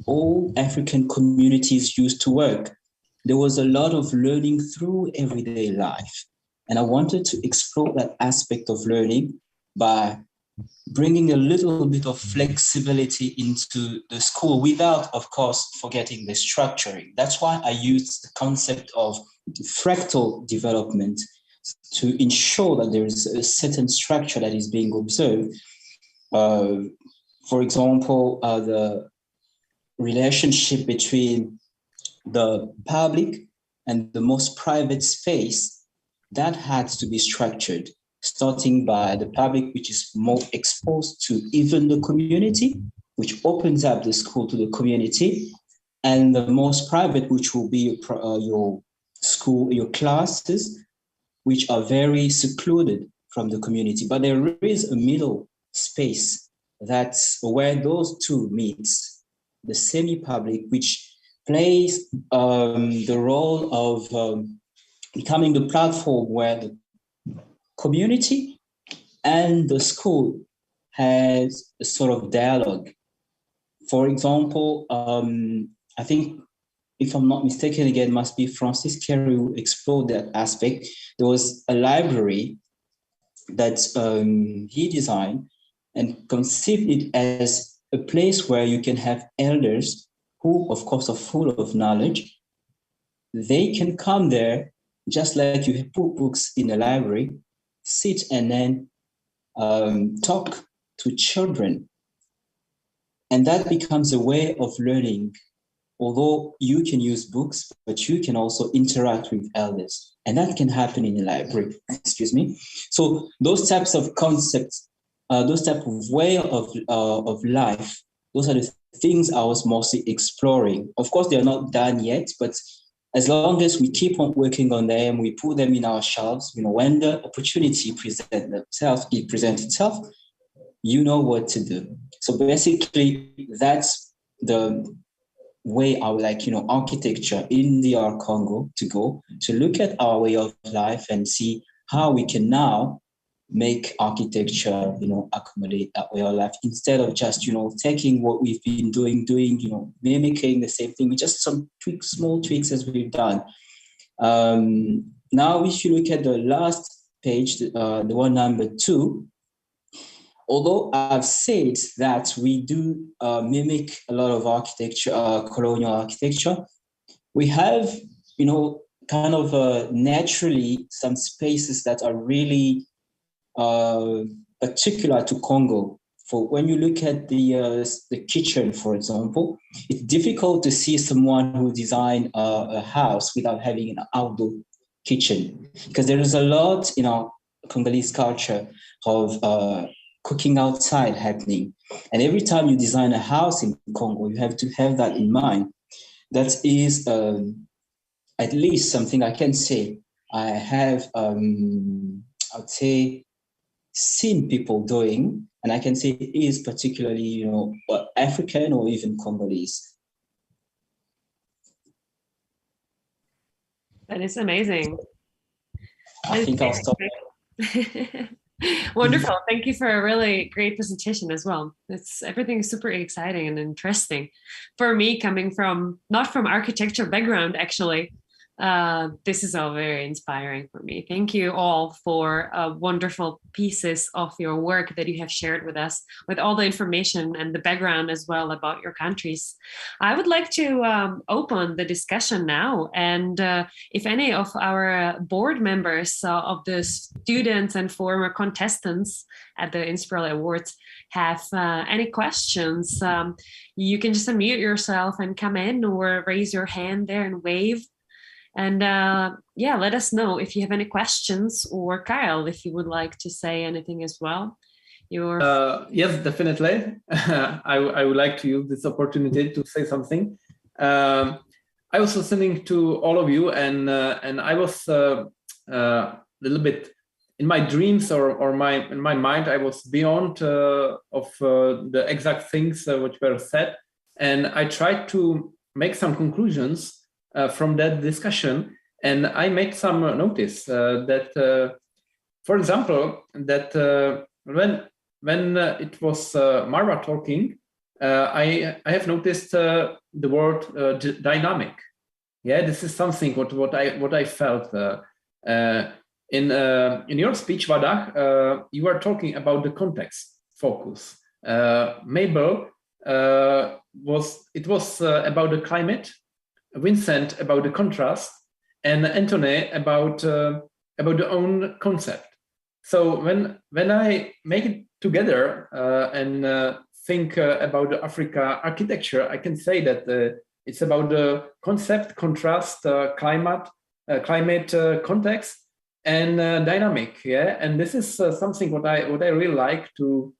all African communities used to work, there was a lot of learning through everyday life. And I wanted to explore that aspect of learning by bringing a little bit of flexibility into the school without, of course, forgetting the structuring. That's why I used the concept of fractal development to ensure that there is a certain structure that is being observed. For example, the relationship between the public and the most private space, that had to be structured, starting by the public, which is more exposed to even the community, which opens up the school to the community, and the most private, which will be your school, your classes, which are very secluded from the community. But there is a middle space that's where those two meets, the semi-public, which plays the role of becoming the platform where the community and the school has a sort of dialogue. For example, I think, if I'm not mistaken, again, must be Francis Carey who explored that aspect. There was a library that he designed and conceived it as a place where you can have elders who, of course, are full of knowledge. They can come there, just like you put books in a library, sit and then talk to children. And that becomes a way of learning. Although you can use books, but you can also interact with elders. And that can happen in a library, excuse me. So those types of concepts, those type of way of life, those are the things I was mostly exploring. Of course, they're not done yet, but as long as we keep on working on them, we put them in our shelves, when the opportunity presents itself, you know what to do. So basically, that's the way I would like, architecture in DR Congo to go, to look at our way of life and see how we can now make architecture, accommodate that way of life, instead of just, taking what we've been doing, mimicking the same thing with just some small tweaks as we've done. Now, if you look at the last page, the one number 2, although I've said that we do mimic a lot of architecture, colonial architecture, we have, kind of naturally some spaces that are really particular to Congo. For when you look at the kitchen, for example, it's difficult to see someone who designed a house without having an outdoor kitchen, because there is a lot in our Congolese culture of cooking outside happening. And every time you design a house in Congo, you have to have that in mind. That is at least something I can say I have, I would say, seen people doing, and I can say it is particularly, African or even Congolese. That is amazing. I think I'll stop. Wonderful. Thank you for a really great presentation as well. Everything is super exciting and interesting. For me, coming from, not from architecture background, actually, This is all very inspiring for me. Thank you all for wonderful pieces of your work that you have shared with us, with all the information and the background as well about your countries. I would like to open the discussion now. And if any of our board members of the students and former contestants at the Inspireli Awards have any questions, you can just unmute yourself and come in, or raise your hand there and wave. And yeah, let us know if you have any questions, or Kyle, if you would like to say anything as well. Yes, definitely. I would like to use this opportunity to say something. I was listening to all of you, and I was a little bit in my dreams or in my mind. I was beyond of the exact things which were said, and I tried to make some conclusions from that discussion, and I made some notice that, for example, that when it was Marwa talking, I have noticed the word dynamic. Yeah, this is something what I felt in your speech, Barak. You were talking about the context focus. Mabel was about the climate. Vincent about the contrast, and Anthony about the own concept. So when I make it together and think about the Africa architecture, I can say that it's about the concept, contrast, climate context, and dynamic. Yeah, and this is something what I really like to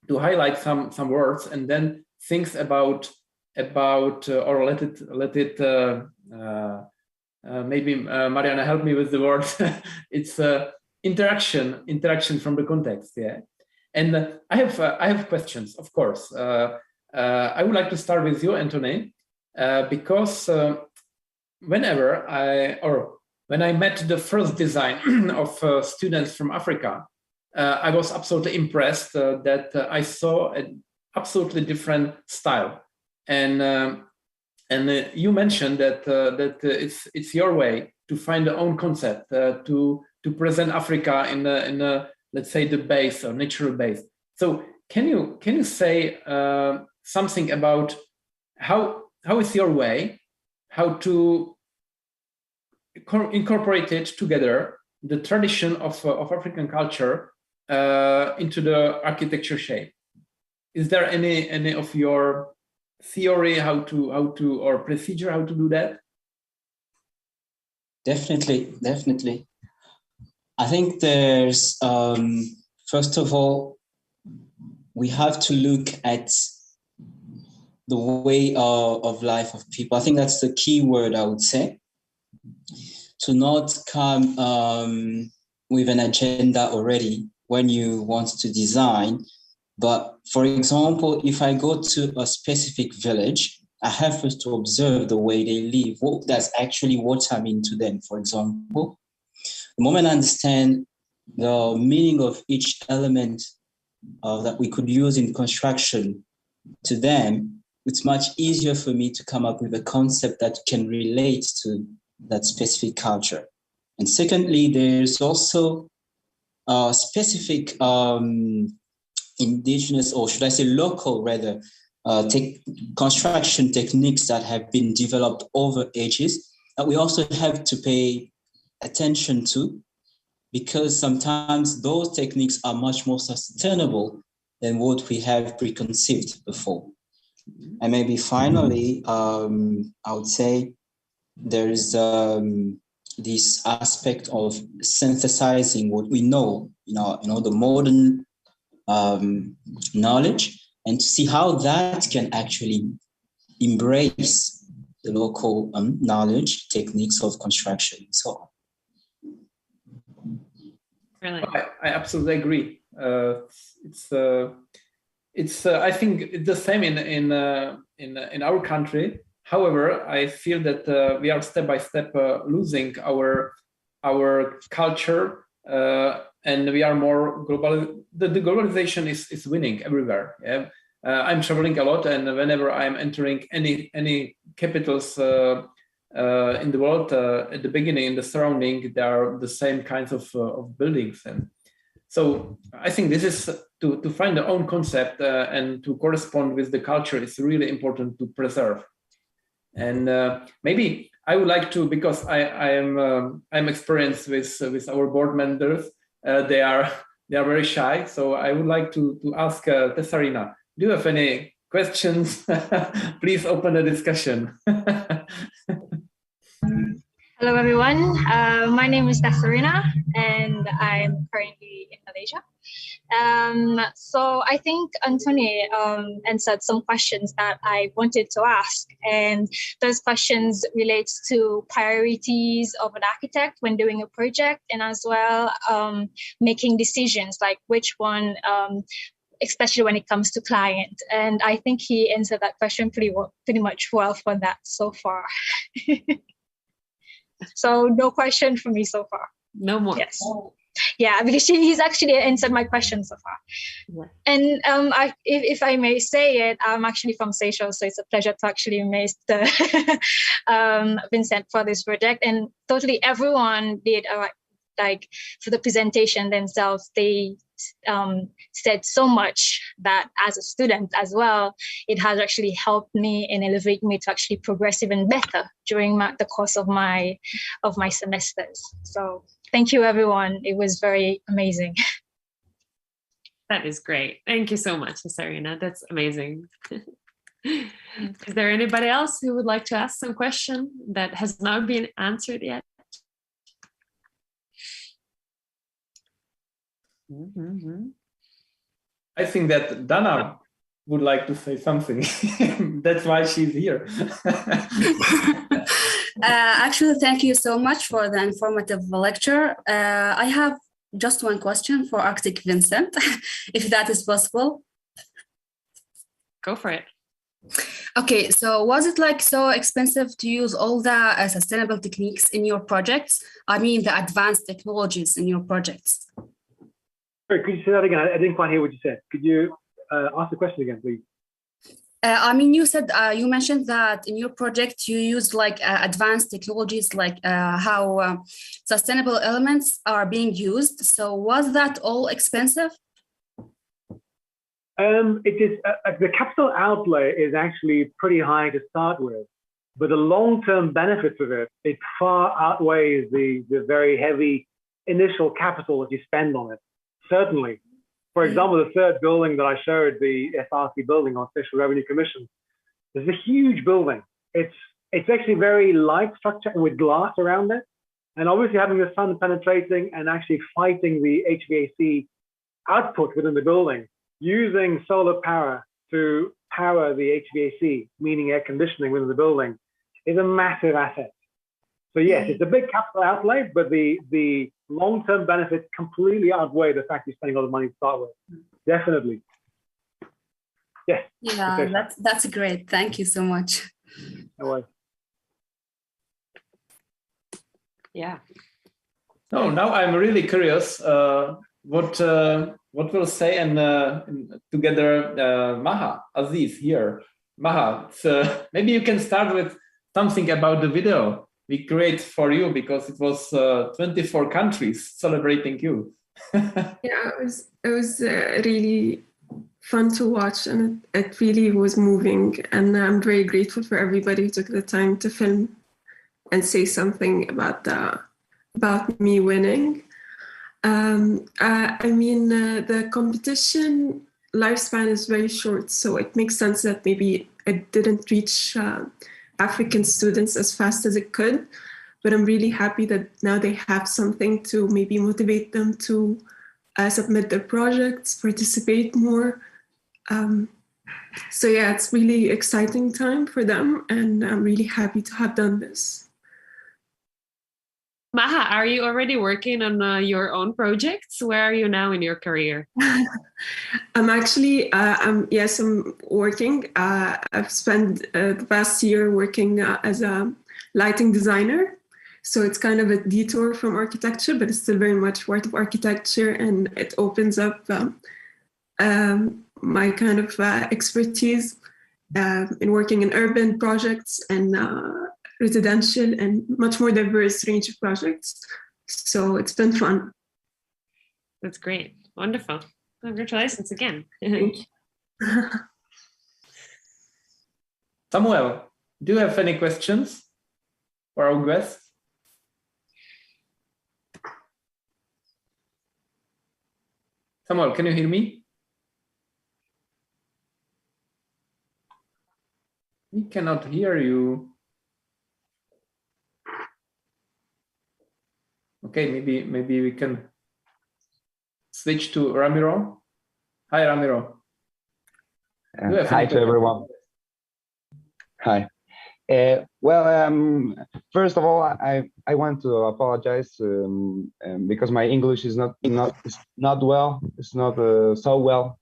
highlight some words, and then things about or let it maybe Mariana help me with the word. It's interaction from the context. Yeah, and I have questions, of course. I would like to start with you, Anthony, because when I met the first design of students from Africa, I was absolutely impressed that I saw an absolutely different style. And you mentioned that it's your way to find your own concept to present Africa in a let's say the base or natural base. So can you say something about how is your way, how to incorporate it together, the tradition of African culture into the architecture shape? Is there any of your theory how to or procedure how to do that? Definitely. I think there's first of all, we have to look at the way of life of people. I think that's the key word, I would say, to not come with an agenda already when you want to design. But for example, if I go to a specific village, I have first to observe the way they live. That's actually what I mean to them. For example, the moment I understand the meaning of each element that we could use in construction to them, it's much easier for me to come up with a concept that can relate to that specific culture. And secondly, there's also specific indigenous, or should I say local rather, construction techniques that have been developed over ages that we also have to pay attention to, because sometimes those techniques are much more sustainable than what we have preconceived before. And maybe finally, I would say there is this aspect of synthesizing what we know, the modern knowledge, and to see how that can actually embrace the local knowledge, techniques of construction, and so on. Really? I absolutely agree. It's I think it's the same in our country. However, I feel that we are step by step losing our culture, and we are more global. The globalization is winning everywhere. Yeah? I'm traveling a lot, and whenever I'm entering any capitals in the world at the beginning, in the surrounding, there are the same kinds of buildings. And so I think this is to find the own concept and to correspond with the culture is really important to preserve. And maybe I would like to, because I'm experienced with our board members. They are very shy. So I would like to ask Tessarina, do you have any questions? Please open the discussion. Hello, everyone. My name is Tessarina, and I'm currently in Malaysia. So I think Anthony answered some questions that I wanted to ask, and those questions relates to priorities of an architect when doing a project, and as well making decisions like which one, especially when it comes to client. And I think he answered that question pretty much well for that so far. So no question for me so far. No more. Yes. Yeah, because he's actually answered my question so far. Yeah. And if I may say it, I'm actually from Seychelles, so it's a pleasure to actually meet Vincent for this project. And totally everyone did like for the presentation themselves, they said so much that as a student as well, it has actually helped me and elevate me to actually progress even better during the course of my semesters. So thank you, everyone. It was very amazing. That is great. Thank you so much, Sarina. That's amazing. Is there anybody else who would like to ask some question that has not been answered yet? Mm-hmm. I think that Dana would like to say something. That's why she's here. Actually, thank you so much for the informative lecture. I have just one question for Architect Vincent, if that is possible. Go for it. Okay, so was it like so expensive to use all the sustainable techniques in your projects? I mean, the advanced technologies in your projects. Sorry, could you say that again? I didn't quite hear what you said. Could you ask the question again, please? I mean, you said you mentioned that in your project you used like advanced technologies, like how sustainable elements are being used. So was that all expensive? It is the capital outlay is actually pretty high to start with, but the long-term benefits of it far outweighs the very heavy initial capital that you spend on it. Certainly. For example, the third building that I showed, the SRC building on Special Revenue Commission, is a huge building. It's actually very light structure and with glass around it. And obviously having the sun penetrating and actually fighting the HVAC output within the building, using solar power to power the HVAC, meaning air conditioning within the building, is a massive asset. So yes, it's a big capital outlay, but the long-term benefits completely outweigh the fact you're spending all the money to start with. Definitely. Yes. Yeah, that's great. Thank you so much. No worries. Yeah. So now I'm really curious what will say and together Maha Aziz here. Maha, so maybe you can start with something about the video we create for you, because it was 24 countries celebrating you. Yeah, it was really fun to watch, and it really was moving. And I'm very grateful for everybody who took the time to film and say something about me winning. I mean, the competition lifespan is very short, so it makes sense that maybe it didn't reach African students as fast as it could, but I'm really happy that now they have something to maybe motivate them to submit their projects, participate more. So yeah, it's really exciting time for them, and I'm really happy to have done this. Maha, are you already working on your own projects? Where are you now in your career? I'm actually, I'm working. I've spent the past year working as a lighting designer. So it's kind of a detour from architecture, but it's still very much part of architecture, and it opens up my kind of expertise in working in urban projects and residential and much more diverse range of projects. So it's been fun. That's great. Wonderful. Congratulations again. Thank you. Samuel, do you have any questions for our guest? Samuel, can you hear me? We cannot hear you. Okay, maybe we can switch to Ramiro. Hi, Ramiro. Hi to everyone. Hi. First of all, I want to apologize because my English is not well. It's not so well.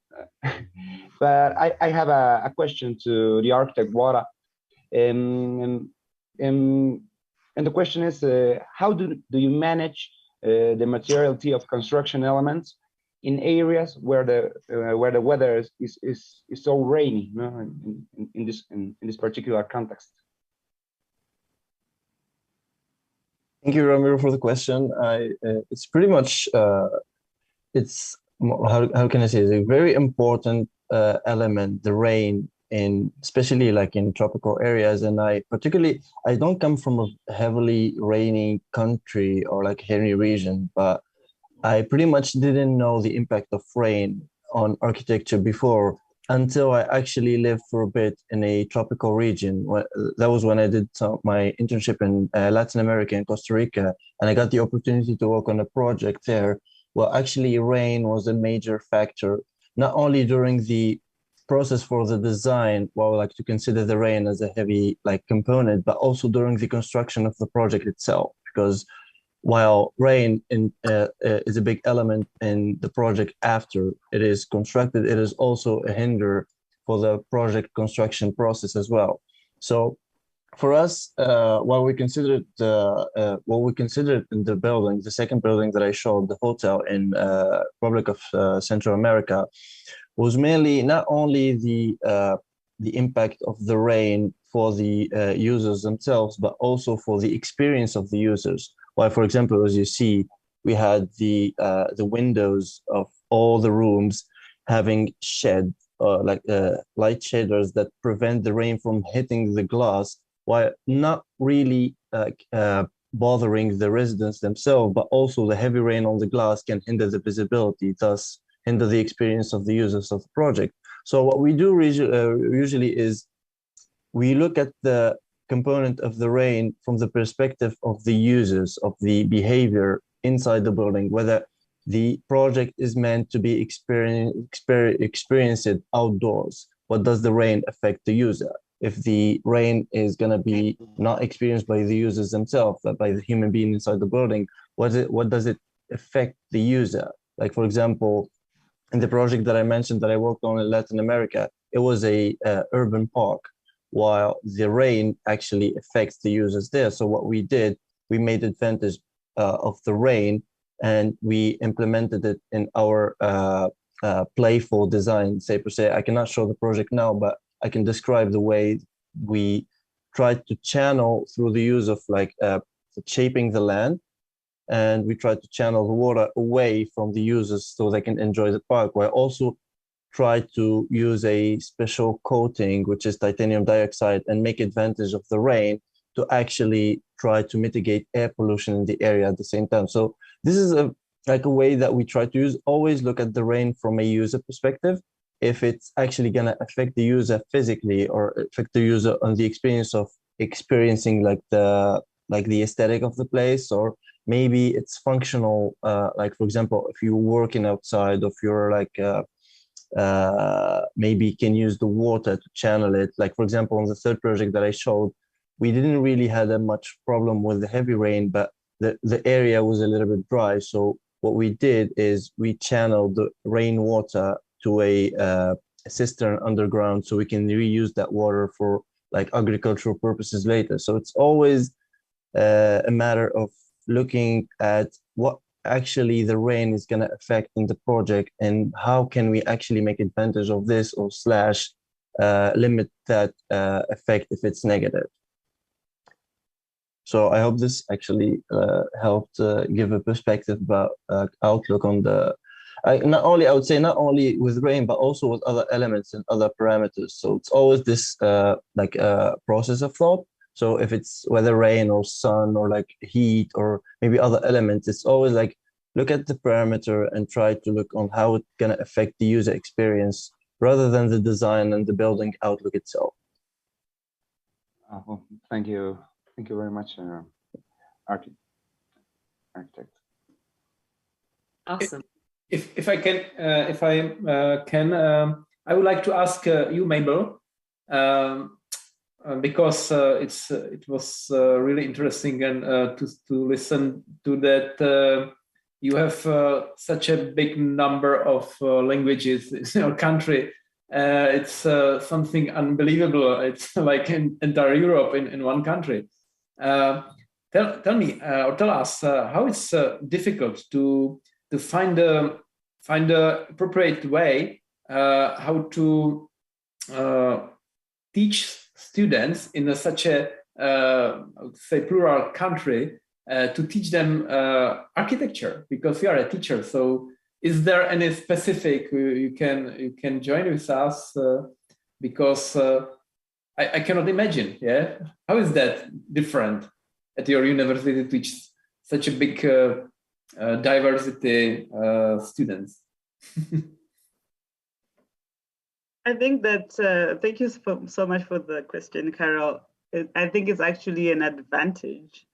But I have a question to the architect Wara. And the question is, how do you manage the materiality of construction elements in areas where the weather is so rainy, you know, in this particular context? Thank you, Ramiro, for the question. It's pretty much it's how can I say, it's a very important element, the rain, especially like in tropical areas. And I don't come from a heavily raining country or like heavy region, but I pretty much didn't know the impact of rain on architecture before until I actually lived for a bit in a tropical region. That was when I did my internship in Latin America and Costa Rica, and I got the opportunity to work on a project there. Well, actually, rain was a major factor, not only during the process for the design, like to consider the rain as a heavy component, but also during the construction of the project itself, because while rain is a big element in the project after it is constructed, it is also a hinder for the project construction process as well. So for us, what we considered in the building, the second building that I showed, the hotel in Republic of Central America, was mainly not only the impact of the rain for the users themselves, but also for the experience of the users. Well, for example, as you see, we had the windows of all the rooms having light shaders that prevent the rain from hitting the glass, while not really bothering the residents themselves, but also the heavy rain on the glass can hinder the visibility, thus hinder the experience of the users of the project. So what we do usually is we look at the component of the rain from the perspective of the users, of the behavior inside the building, whether the project is meant to be experienced outdoors. What does the rain affect the user? If the rain is going to be not experienced by the users themselves, but by the human being inside the building, what does it affect the user? Like, for example, in the project that I mentioned that I worked on in Latin America, it was a urban park, while the rain actually affects the users there. So what we did, we made advantage of the rain, and we implemented it in our playful design, say per se. I cannot show the project now, but I can describe the way we tried to channel through the use of shaping the land, and we tried to channel the water away from the users so they can enjoy the park, while also try to use a special coating, which is titanium dioxide, and make advantage of the rain to actually try to mitigate air pollution in the area at the same time. So this is a way that we try to use. Always look at the rain from a user perspective. If it's actually going to affect the user physically or affect the user on the experience of experiencing the aesthetic of the place, or maybe it's functional. For example, if you're working outside, if you're maybe you can use the water to channel it. Like, for example, on the third project that I showed, we didn't really have that much problem with the heavy rain, but the area was a little bit dry. So what we did is we channeled the rainwater to a cistern underground, so we can reuse that water for agricultural purposes later. So it's always a matter of looking at what actually the rain is going to affect in the project, and how can we actually make advantage of this, or limit that effect if it's negative. So I hope this actually helped give a perspective about outlook on the, not only with rain, but also with other elements and other parameters. So it's always this process of thought. So if it's whether rain or sun or like heat or maybe other elements, it's always like look at the parameter and try to look on how it's gonna affect the user experience rather than the design and the building outlook itself. Well, thank you very much, architect. Awesome. If I can, I would like to ask you, Mabel, because it was really interesting and to listen to that. You have such a big number of languages in your country. It's something unbelievable. It's like in entire Europe in one country. Tell me or tell us how it's difficult to find a appropriate way how to teach students in such a say plural country to teach them architecture, because you are a teacher. So is there any specific you can join with us, because I cannot imagine, yeah, how is that different at your university to teach such a big diversity students? I think that thank you so much for the question, Carol. I think it's actually an advantage,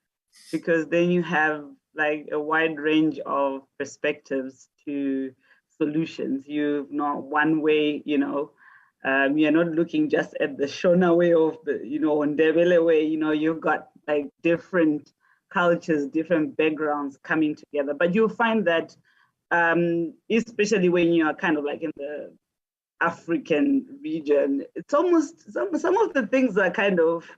because then you have like a wide range of perspectives to solutions. You've not one way, you're not looking just at the Shona way of the, Ndebele way, you've got like different cultures, different backgrounds coming together. But you'll find that, especially when you are kind of like in the African region, it's almost, some of the things are kind of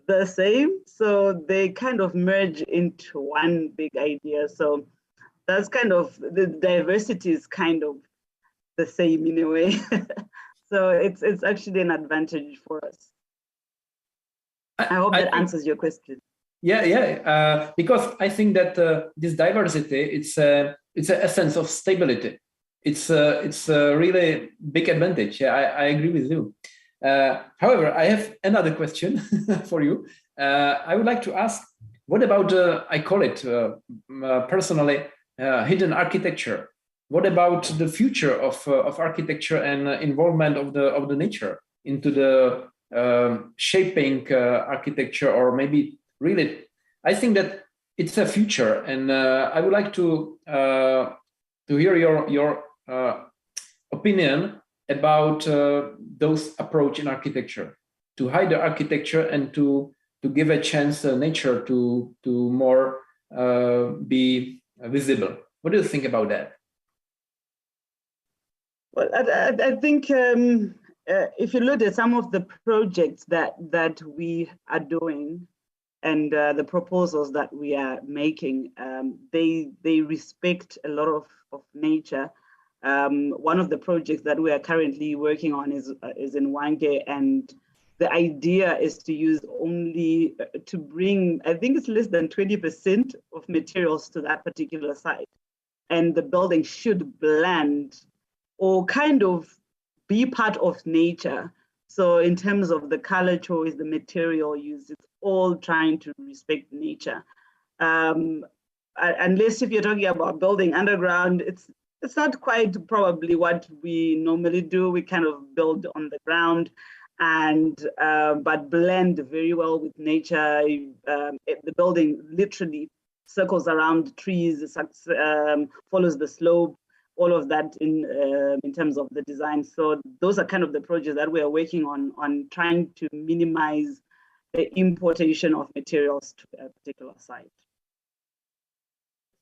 the same, so they kind of merge into one big idea. So that's kind of, the diversity is kind of the same in a way. So it's actually an advantage for us. I hope that answers your question. Yeah, because I think that this diversity, it's an essence of stability. It's a really big advantage. Yeah, I agree with you. However, I have another question for you. I would like to ask, what about, I call it personally, hidden architecture? What about the future of architecture and involvement of the nature into the shaping architecture, or maybe really? I think that it's a future, and I would like to hear your opinion about those approach in architecture, to hide the architecture and to give a chance nature to more be visible. What do you think about that? Well, I think if you look at some of the projects that we are doing and the proposals that we are making, they respect a lot of nature. One of the projects that we are currently working on is in Wange, and the idea is to use only to bring, I think it's less than 20% of materials to that particular site, and the building should blend or kind of be part of nature. So in terms of the color choice, the material use, it's all trying to respect nature. Unless if you're talking about building underground, it's not quite probably what we normally do. We kind of build on the ground, and but blend very well with nature. The building literally circles around trees, follows the slope, all of that in terms of the design. So those are kind of the projects that we are working on trying to minimize the importation of materials to a particular site.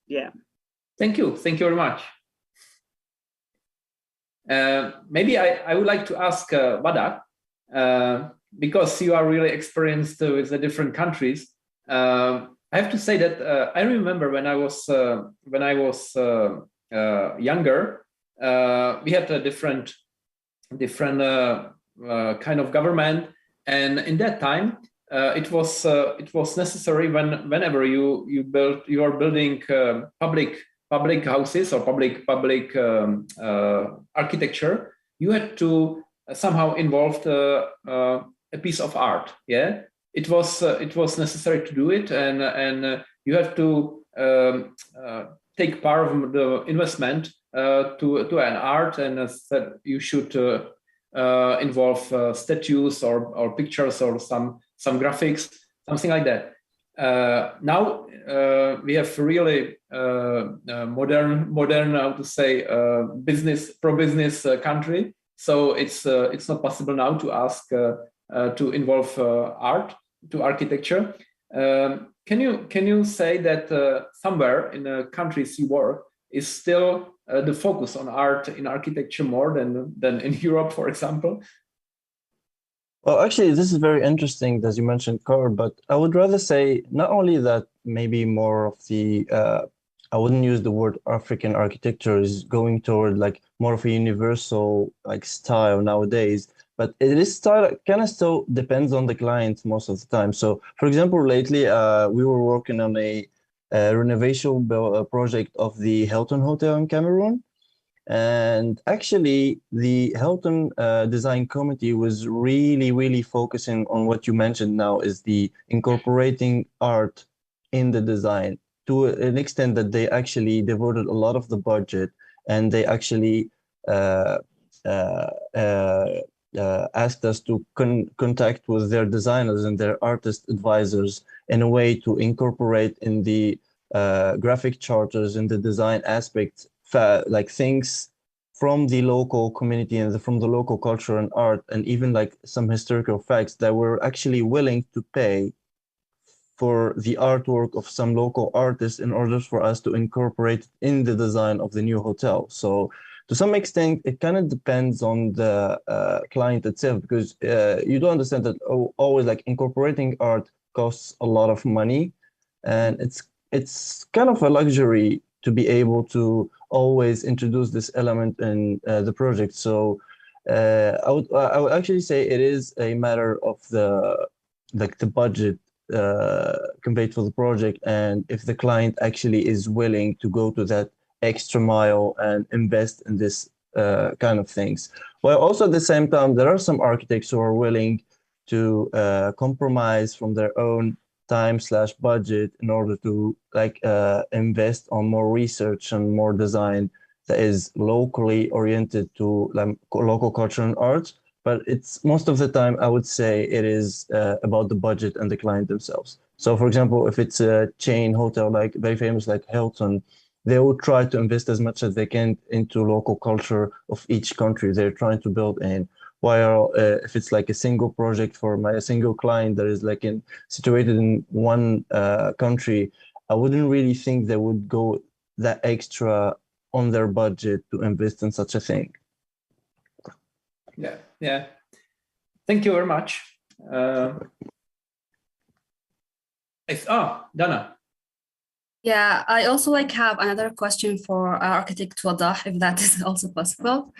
Yeah. Thank you very much. Maybe I would like to ask Barak, because you are really experienced with the different countries. I have to say that I remember when I was younger, we had a different kind of government, and in that time it was necessary whenever you are building public houses or public architecture, you had to somehow involve a piece of art. Yeah, it was necessary to do it, and you have to take part of the investment to an art, and you should involve statues or pictures or some graphics, something like that. Now we have really modern, how to say, pro-business country. So it's not possible now to ask to involve art to architecture. Can you say that somewhere in the countries you work is still the focus on art in architecture more than in Europe, for example? Well, actually, this is very interesting, as you mentioned, Carl, but I would rather say not only that maybe more of the, I wouldn't use the word African architecture is going toward like more of a universal like style nowadays, but it is style kind of still depends on the client most of the time. So for example, lately we were working on a renovation project of the Hilton Hotel in Cameroon. And actually, the Hilton Design Committee was really focusing on what you mentioned now is the incorporating art in the design to an extent that they actually devoted a lot of the budget, and they actually asked us to contact with their designers and their artist advisors in a way to incorporate in the graphic charters in the design aspects like things from the local community and from the local culture and art, and even like some historical facts that were actually willing to pay for the artwork of some local artists in order for us to incorporate in the design of the new hotel. So to some extent, it kind of depends on the client itself, because you do understand that always like incorporating art costs a lot of money, and it's kind of a luxury to be able to always introduce this element in the project. So I would actually say it is a matter of the budget conveyed for the project, and if the client actually is willing to go to that extra mile and invest in this kind of things. While also at the same time, there are some architects who are willing to compromise from their own time/budget in order to like invest on more research and more design that is locally oriented to like, local culture and art. But it's most of the time, I would say it is about the budget and the client themselves. So for example, if it's a chain hotel, like very famous like Hilton, they will try to invest as much as they can into local culture of each country they're trying to build in. While if it's like a single project for a single client that is like situated in one country, I wouldn't really think they would go that extra on their budget to invest in such a thing. Yeah. Thank you very much. Dana. Yeah, I also like have another question for architect Wadah, if that is also possible,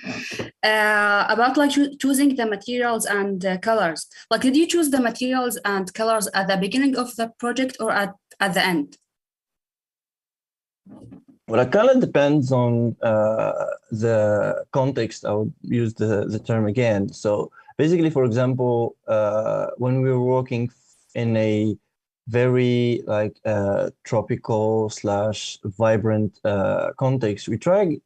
about like choosing the materials and colors. Like, did you choose the materials and colors at the beginning of the project or at the end? Well, it kind of depends on the context. I would use the term again. So basically, for example, when we were working in a very like tropical / vibrant context, we try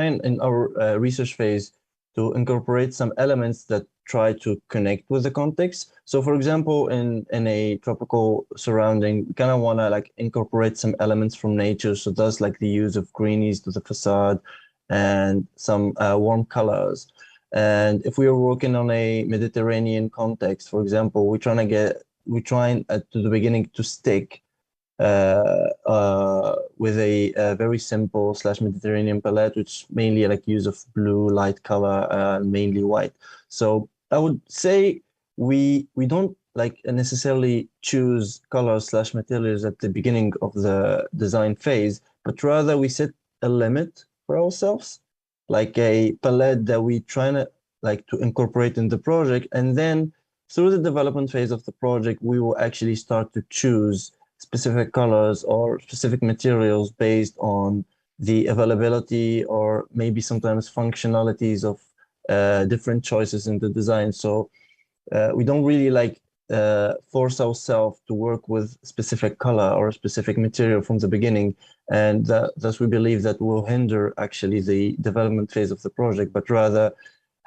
and in our research phase to incorporate some elements that try to connect with the context. So for example, in a tropical surrounding, we kind of want to like incorporate some elements from nature. So that's like the use of greenies to the facade and some warm colors. And if we are working on a Mediterranean context, for example, we're trying at the beginning to stick with a very simple / Mediterranean palette, which mainly like use of blue, light color, mainly white. So I would say we don't like necessarily choose colors / materials at the beginning of the design phase, but rather we set a limit for ourselves, like a palette that we try to like to incorporate in the project, and then through the development phase of the project, we will actually start to choose specific colors or specific materials based on the availability or maybe sometimes functionalities of different choices in the design. So we don't really like force ourselves to work with specific color or specific material from the beginning, and thus we believe that will hinder actually the development phase of the project, but rather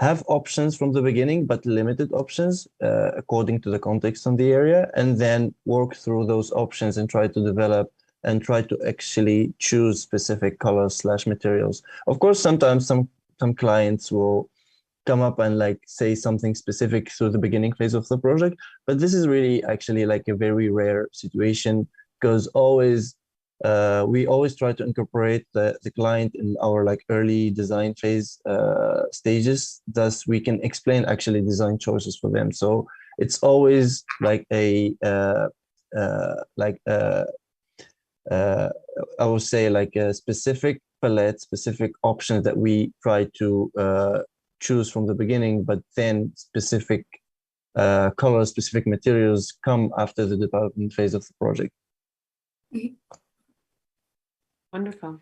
have options from the beginning, but limited options according to the context on the area, and then work through those options and try to develop and try to actually choose specific colors / materials. Of course, sometimes some clients will come up and like say something specific through the beginning phase of the project, but this is really actually like a very rare situation, because we always try to incorporate the client in our like early design phase stages, thus we can explain actually design choices for them. So it's always like I would say like a specific palette, specific options that we try to choose from the beginning, but then specific colors, specific materials come after the development phase of the project. Wonderful.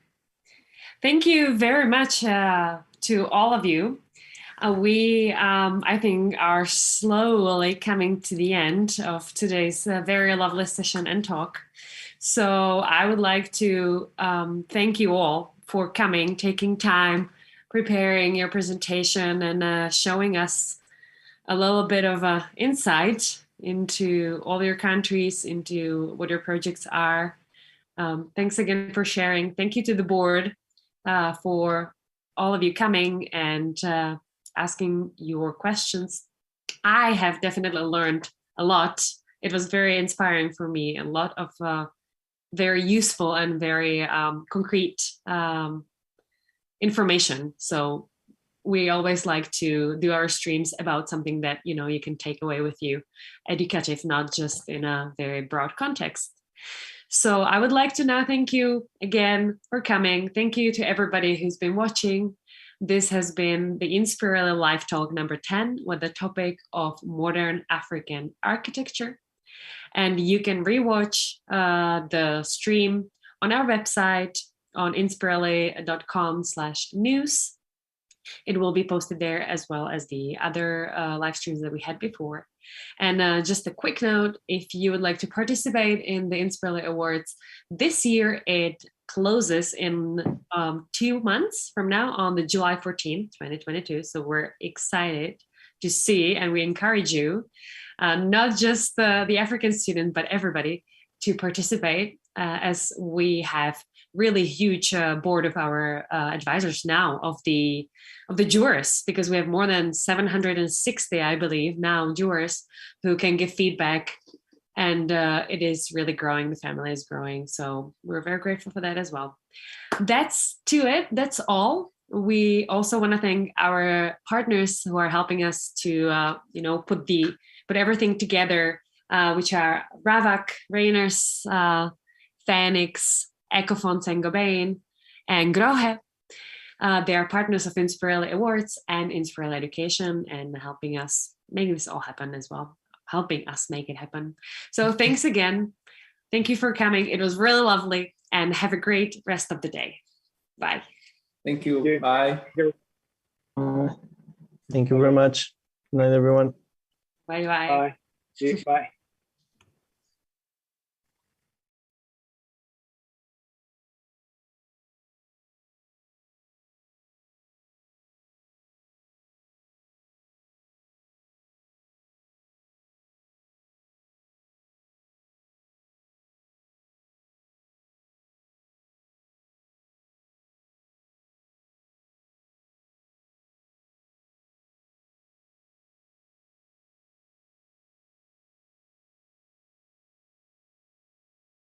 Thank you very much to all of you. We, I think, are slowly coming to the end of today's very lovely session and talk. So I would like to thank you all for coming, taking time, preparing your presentation and showing us a little bit of insight into all your countries, into what your projects are. Thanks again for sharing. Thank you to the board for all of you coming and asking your questions. I have definitely learned a lot. It was very inspiring for me, a lot of very useful and very concrete information. So we always like to do our streams about something that, you know, you can take away with you, educative, not just in a very broad context. So I would like to now thank you again for coming. Thank you to everybody who's been watching. This has been the Inspireli Live Talk number 10 with the topic of modern African architecture. And you can rewatch the stream on our website on inspireli.com/news. It will be posted there as well as the other live streams that we had before. And just a quick note, if you would like to participate in the Inspireli Awards, this year it closes in 2 months from now on the July 14th, 2022. So we're excited to see, and we encourage you, not just the African student, but everybody to participate as we have really huge board of our advisors now of the jurors, because we have more than 760, I believe, now jurors who can give feedback, and it is really growing. The family is growing, so we're very grateful for that as well. That's all. We also want to thank our partners who are helping us to put everything together, which are Ravak, Rainers, Phoenix, Ecofont Saint-Gobain, and Grohe. They are partners of Inspireli Awards and Inspireli Education, and helping us make this all happen as well, helping us make it happen. So thanks again. Thank you for coming. It was really lovely, and have a great rest of the day. Bye. Thank you. Bye. Thank you very much. Good night, everyone. Bye-bye. Bye. Bye.